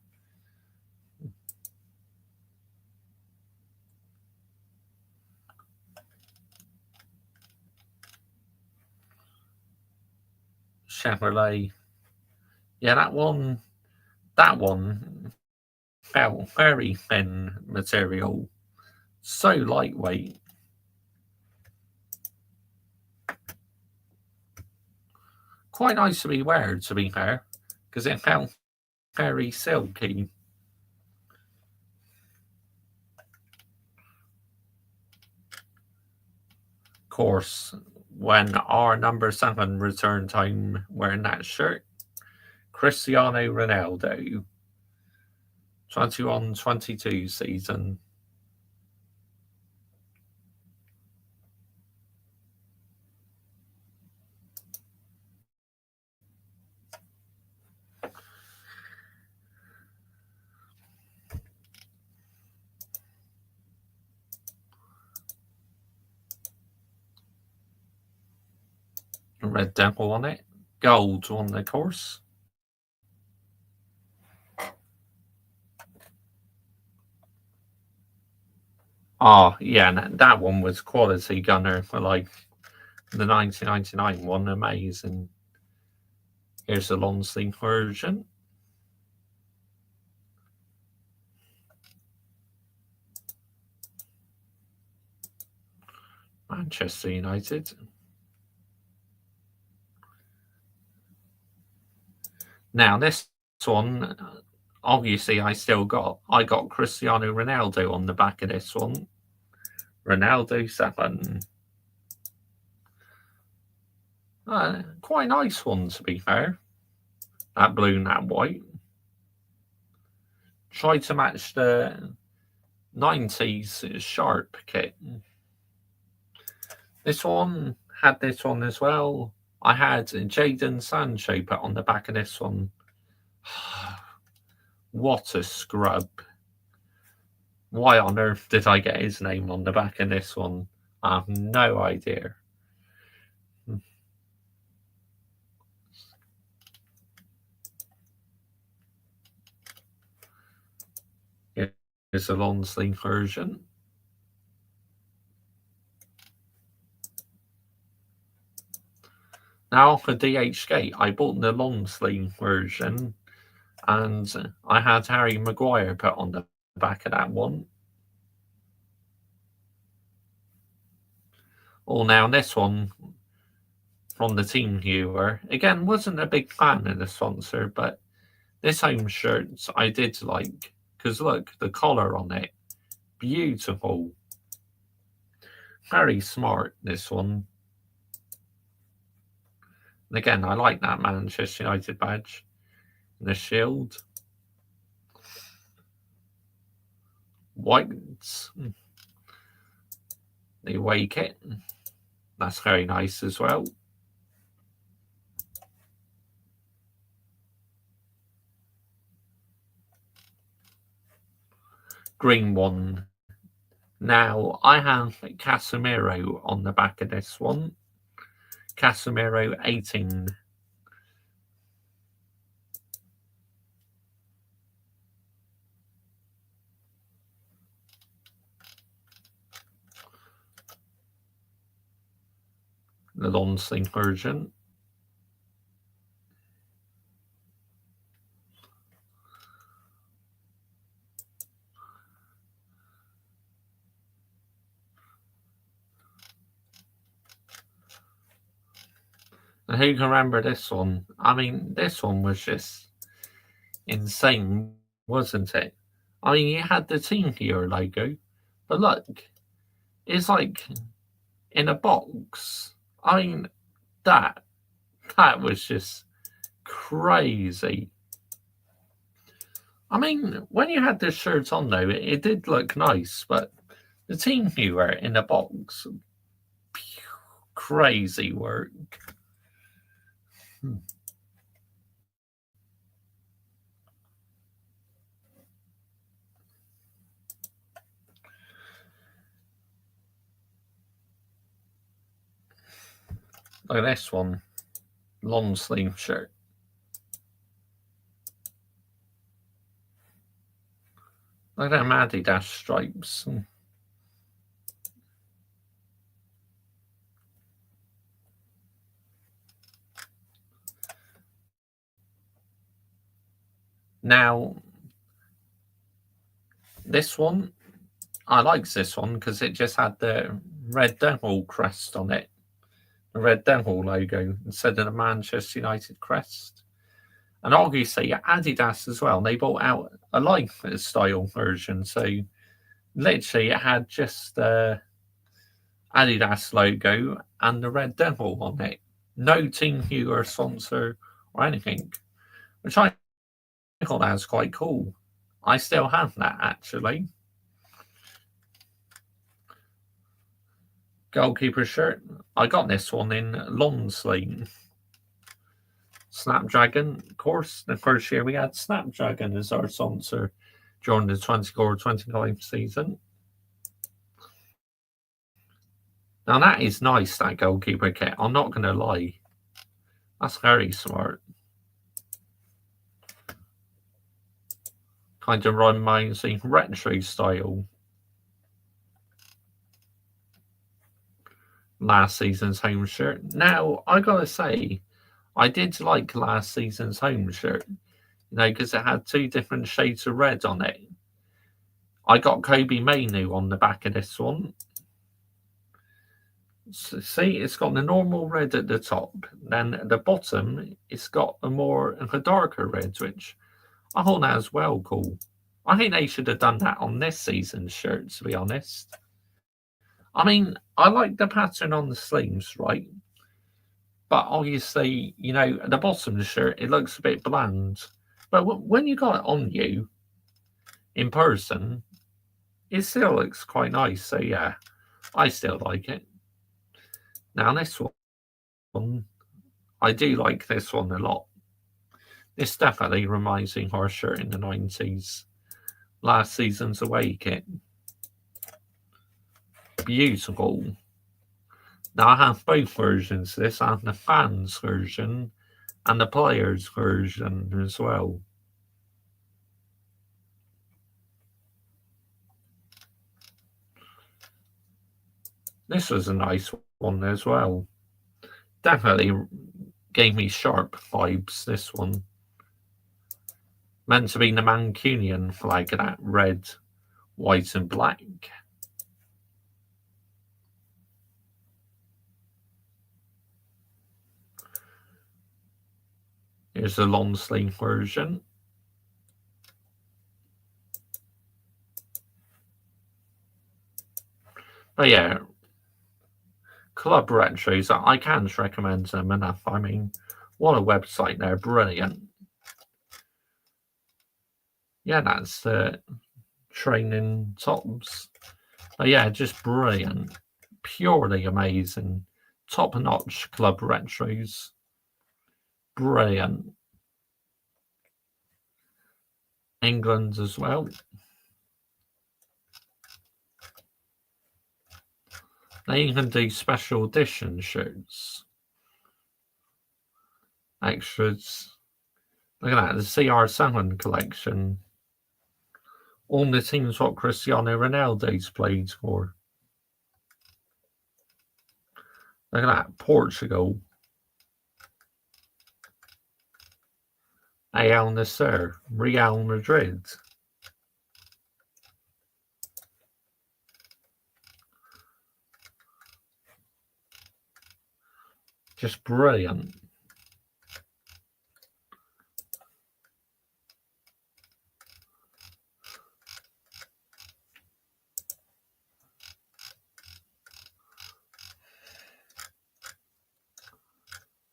Speaker 1: Chevrolet. Yeah, that one felt very thin material. So lightweight. Quite nice to be wear, to be fair, because it felt very silky. Of course, when our number 7 returned home wearing that shirt, Cristiano Ronaldo, 21-22 season. Red Devil on it. Gold on the course. Oh, yeah, that one was quality gunner for like the 1999 one. Amazing. Here's the long sleeve version. Manchester United. Now this one, obviously I got Cristiano Ronaldo on the back of this one. Ronaldo 7. Quite a nice one, to be fair. That blue and that white. Try to match the 90s sharp kit. This one had this one as well. I had Jadon Sancho put on the back of this one. What a scrub. Why on earth did I get his name on the back of this one? I have no idea. Here's a long sleeve version. Now for DHgate, I bought the long sleeve version and I had Harry Maguire put on the back of that one. Oh, now this one from the team viewer. Again, wasn't a big fan of the sponsor, but this home shirt I did like. Because look, the collar on it. Beautiful. Very smart, this one. And again, I like that Manchester United badge. And the shield. Whites. The away kit. That's very nice as well. Green one. Now, I have Casemiro on the back of this one. Casemiro 18. The long sleeve version. And who can remember this one? I mean, this one was just insane, wasn't it? I mean, you had the Team Hero logo, but look, it's like in a box. I mean, that was just crazy. I mean, when you had this shirt on, though, it did look nice, but the Team Hero in a box, crazy work. Look at this one. Long sleeve shirt. Look at them Adidas stripes. Now, this one, I like this one because it just had the Red Devil crest on it. The Red Devil logo instead of the Manchester United crest. And obviously Adidas as well. They brought out a lifestyle version. So literally it had just the Adidas logo and the Red Devil on it. No Team Hero sponsor or anything. Which I thought that was quite cool. I still have that actually. Goalkeeper shirt. I got this one in long sleeve. Snapdragon, of course. The first year we had Snapdragon as our sponsor during the 24-25 season. Now that is nice, that goalkeeper kit. I'm not going to lie. That's very smart. Kind of reminds me retro style. Last season's home shirt. Now, I gotta say, I did like last season's home shirt, you know, because it had two different shades of red on it. I got Kobe Mainu on the back of this one. See, it's got the normal red at the top. Then at the bottom, it's got a darker red, which I thought that was well cool. I think they should have done that on this season's shirt, to be honest. I mean, I like the pattern on the sleeves, right? But obviously, you know, at the bottom of the shirt, it looks a bit bland. But when you got it on you in person, it still looks quite nice. So, yeah, I still like it. Now, this one, I do like this one a lot. This definitely reminds me of our shirt in the 90s. Last season's away kit. Beautiful. Now, I have both versions of this. I have the fans version and the players version as well. This was a nice one as well. Definitely gave me Sharp vibes, this one. Meant to be the Mancunian flag, that red, white and black. Here's the long sleeve version. But yeah, Club Retros, I can't recommend them enough. I mean, what a website, they're brilliant. Yeah, that's the training tops. But yeah, just brilliant. Purely amazing. Top-notch Club Retros. Brilliant. England as well. They even do special edition shirts. Extras. Look at that, the CR7 collection. All the teams what Cristiano Ronaldo's played for. Look at that, Portugal. Al Nassr, Real Madrid. Just brilliant.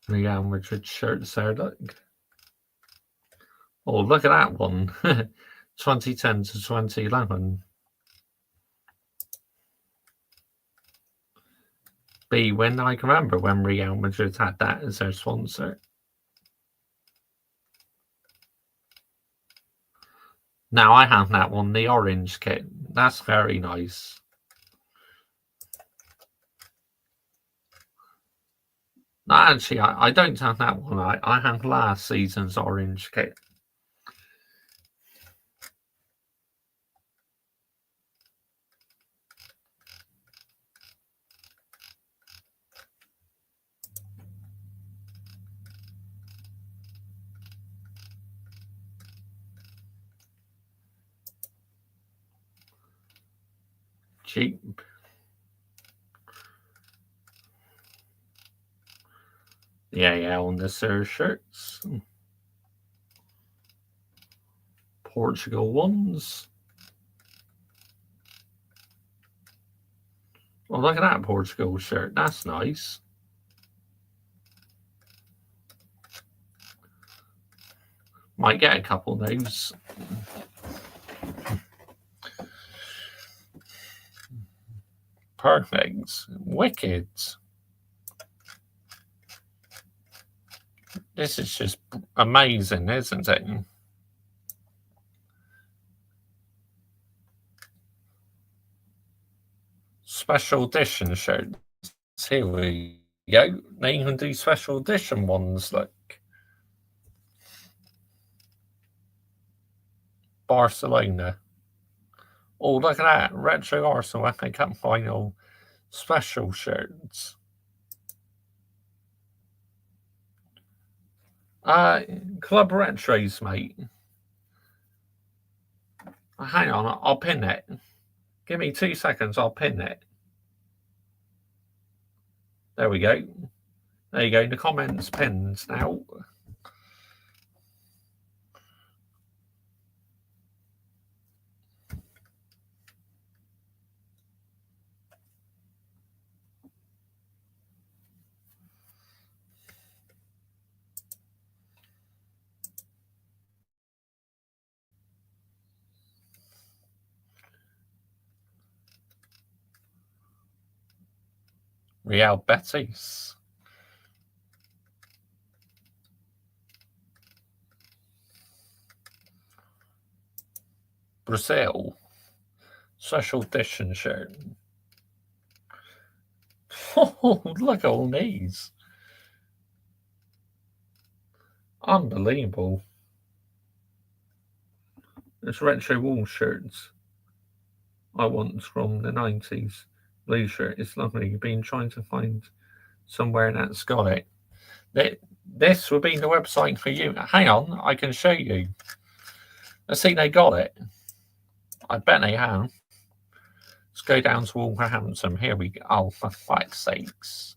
Speaker 1: Real Madrid shirts there, look. Oh, look at that one. 2010 to 2011. When I can remember when Real Madrid had that as their sponsor. Now I have that one, the orange kit. That's very nice. No, actually, I don't have that one. I have last season's orange kit. Cheap. Yeah, on the Sir shirts. Portugal ones. Well, look at that Portugal shirt. That's nice. Might get a couple of those. Perfect. Wicked. This is just amazing, isn't it? Special edition shirts. Here we go. They even do special edition ones, look. Barcelona. Oh, look at that. Retro Arsenal FA Cup final special shirts. Club Retros, mate. Hang on, I'll pin it. Give me 2 seconds, I'll pin it. There we go. There you go. The comments pinned now. Real Betis. Brazil. Special edition shirt. Oh, look at all these. Unbelievable. It's retro wall shirts. I want from the 90s. Blue shirt. It's lovely. You've been trying to find somewhere that's got it. This would be the website for you. Hang on, I can show you. I see they got it. I bet they have. Let's go down to Wolverhampton. Here we go. Oh, for fuck's sakes.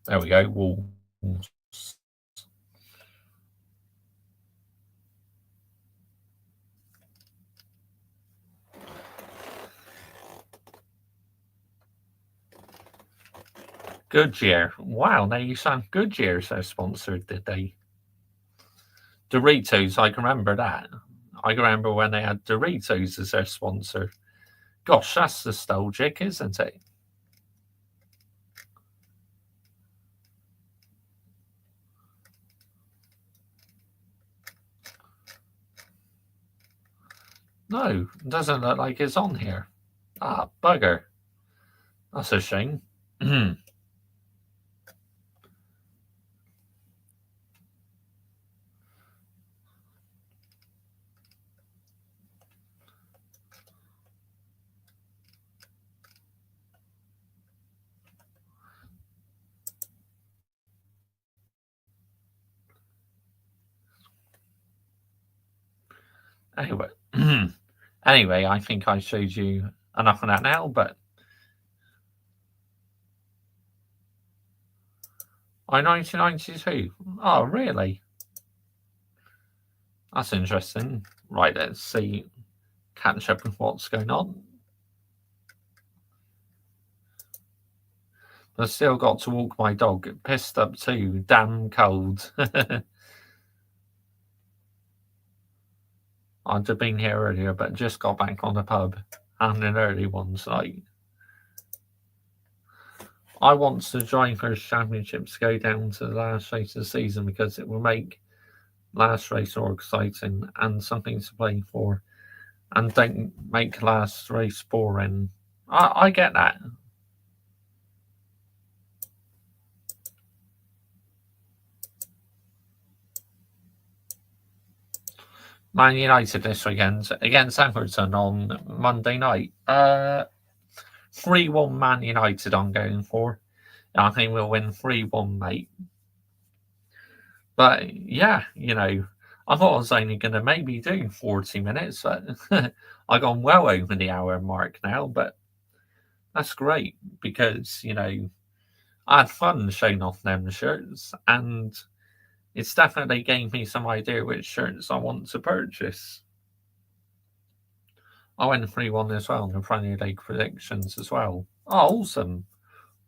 Speaker 1: There we go. Wolves. Goodyear. Wow, now you sound Goodyear so sponsored, did they? Doritos, I can remember that. I can remember when they had Doritos as their sponsor. Gosh, that's nostalgic, isn't it? No, it doesn't look like it's on here. Ah, bugger. That's a shame. Anyway, anyway, I think I showed you enough of that now, but I 1992. Oh, really? That's interesting. Right, let's see. Catch up with what's going on. I've still got to walk my dog. Pissed up too. Damn cold. I'd have been here earlier, but just got back on the pub. And an early one tonight. I want the Drivers' Championship to go down to the last race of the season because it will make last race more exciting and something to play for. And don't make last race boring. I get that. Man United this weekend against Everton on Monday night. 3-1 Man United I'm going for. I think we'll win 3-1, mate. But yeah, you know, I thought I was only going to maybe do 40 minutes, but I've gone well over the hour mark now. But that's great because, you know, I had fun showing off them shirts and it's definitely gave me some idea which shirts I want to purchase. I went 3-1 as well in the Premier League predictions as well. Oh, awesome.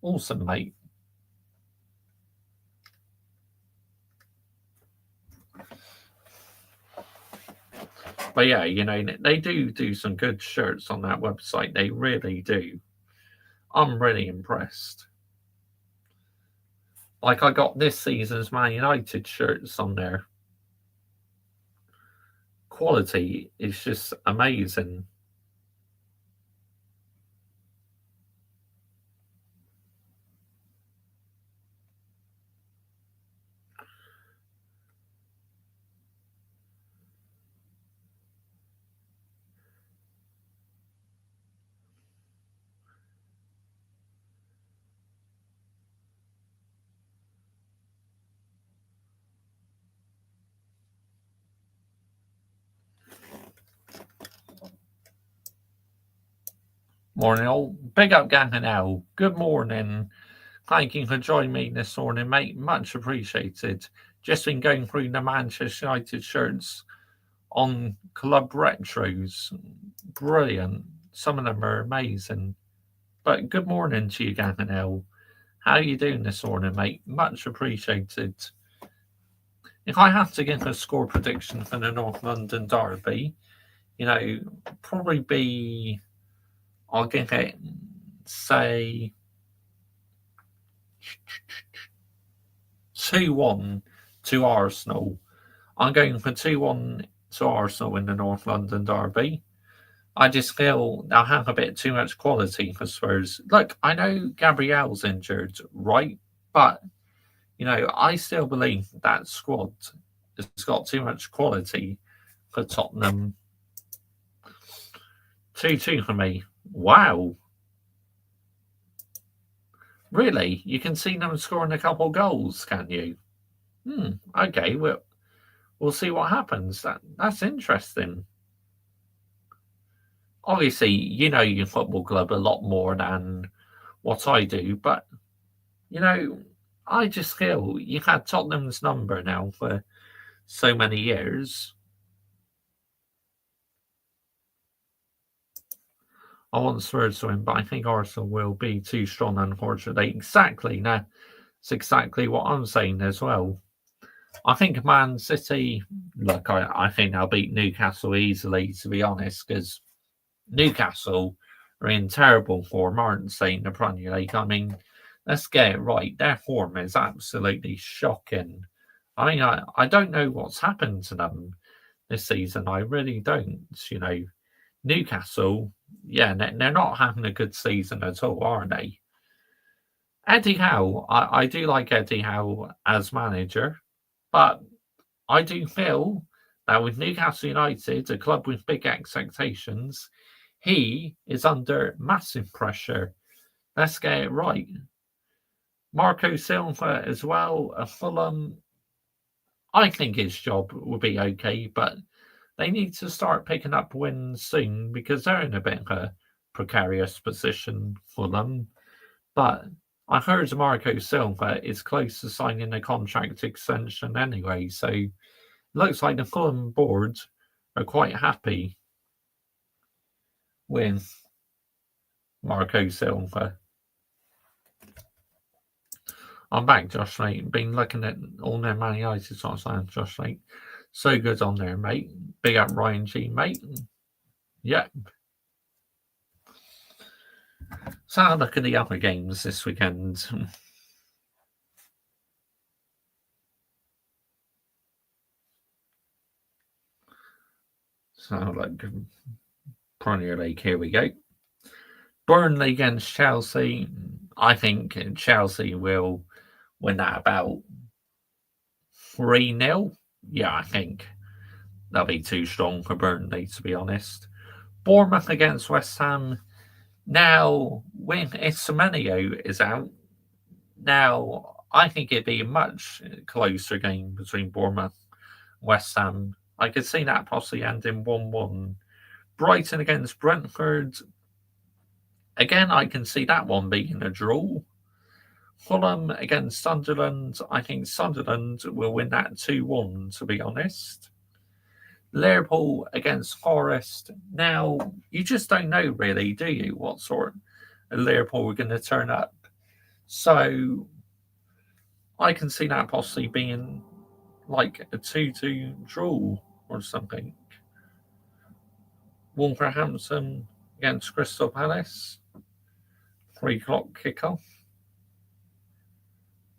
Speaker 1: Awesome, mate. But yeah, you know, they do some good shirts on that website. They really do. I'm really impressed. Like, I got this season's Man United shirts on there. Quality is just amazing. Morning all. Big up gang and L. Good morning. Thank you for joining me this morning, mate. Much appreciated. Just been going through the Manchester United shirts on Club Retros. Brilliant. Some of them are amazing. But good morning to you, gang and L. How are you doing this morning, mate? Much appreciated. If I have to give a score prediction for the North London derby, probably be, I'll give it, say, 2-1 to Arsenal. I'm going for 2-1 to Arsenal in the North London derby. I just feel they'll have a bit too much quality for Spurs. Look, I know Gabriel's injured, right? But, I still believe that squad has got too much quality for Tottenham. 2-2 for me. Wow. Really? You can see them scoring a couple goals, can you? Okay, we'll see what happens. That's interesting. Obviously, you know your football club a lot more than what I do, but, I just feel you've had Tottenham's number now for so many years. I want Spurs to win, but I think Arsenal will be too strong, unfortunately. Exactly. Now, it's exactly what I'm saying as well. I think Man City, look, I think they'll beat Newcastle easily, to be honest, because Newcastle are in terrible form, aren't they, in the Premier League? I mean, let's get it right. Their form is absolutely shocking. I mean, I don't know what's happened to them this season. I really don't. Newcastle, yeah, they're not having a good season at all, are they? Eddie Howe, I do like Eddie Howe as manager, but I do feel that with Newcastle United, a club with big expectations, he is under massive pressure. Let's get it right. Marco Silva as well, Fulham. I think his job will be okay, but they need to start picking up wins soon because they're in a bit of a precarious position for them. But I heard Marco Silva is close to signing a contract extension anyway, so it looks like the Fulham board are quite happy with Marco Silva. I'm back, Josh, mate. Been looking at all their Man United sort of Josh, mate. So good on there, mate. Big up Ryan G, mate. Yep. So have a look at the other games this weekend. So like Premier League, here we go. Burnley against Chelsea. I think Chelsea will win that about 3-0. Yeah, I think they'll be too strong for Burnley, to be honest. Bournemouth against West Ham. Now, when Semenyo is out, now I think it'd be a much closer game between Bournemouth and West Ham. I could see that possibly ending 1-1. Brighton against Brentford. Again, I can see that one being a draw. Fulham against Sunderland. I think Sunderland will win that 2-1, to be honest. Liverpool against Forest. Now, you just don't know really, do you, what sort of Liverpool are going to turn up. So, I can see that possibly being like a 2-2 draw or something. Wolverhampton against Crystal Palace. 3 o'clock kickoff.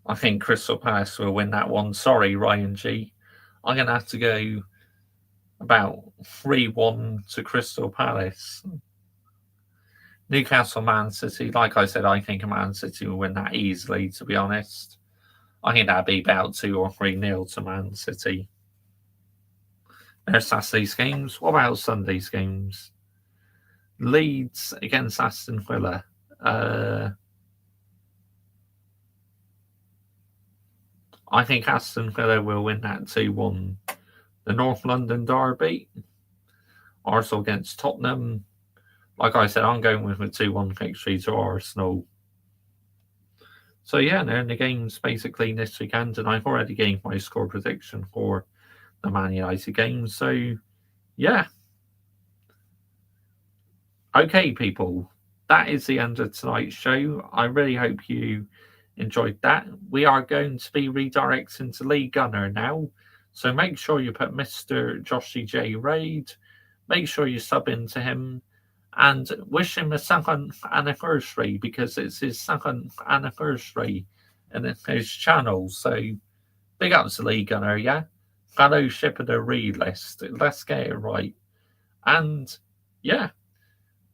Speaker 1: I think Crystal Palace will win that one. Sorry, Ryan G. I'm going to have to go about 3-1 to Crystal Palace. Newcastle, Man City. Like I said, I think Man City will win that easily, to be honest. I think that'd be about 2 or 3-0 to Man City. There's Saturday's games. What about Sunday's games? Leeds against Aston Villa. I think Aston Villa will win that 2-1. The North London derby. Arsenal against Tottenham. like I said, I'm going with a 2-1 victory to Arsenal. So yeah, they're in the games basically this weekend, and I've already gave my score prediction for the Man United game. So yeah. Okay, people, that is the end of tonight's show. I really hope you enjoyed that. We are going to be redirecting to Lee Gunner now. So make sure you put Mr. Joshy J. Raid. Make sure you sub into him and wish him a second anniversary, because it's his second anniversary in his channel. So big up to Lee Gunner, yeah? Fellowship of the Read List. Let's get it right. And yeah,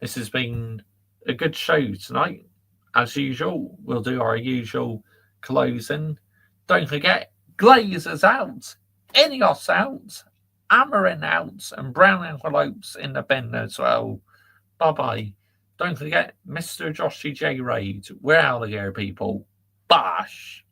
Speaker 1: this has been a good show tonight. As usual, we'll do our usual closing. Don't forget, Glazers out, Ineos out, Amorim out, and brown envelopes in the bin as well. Bye-bye. Don't forget, Mr. Joshy J. Raid. We're out of here, people. Bosh!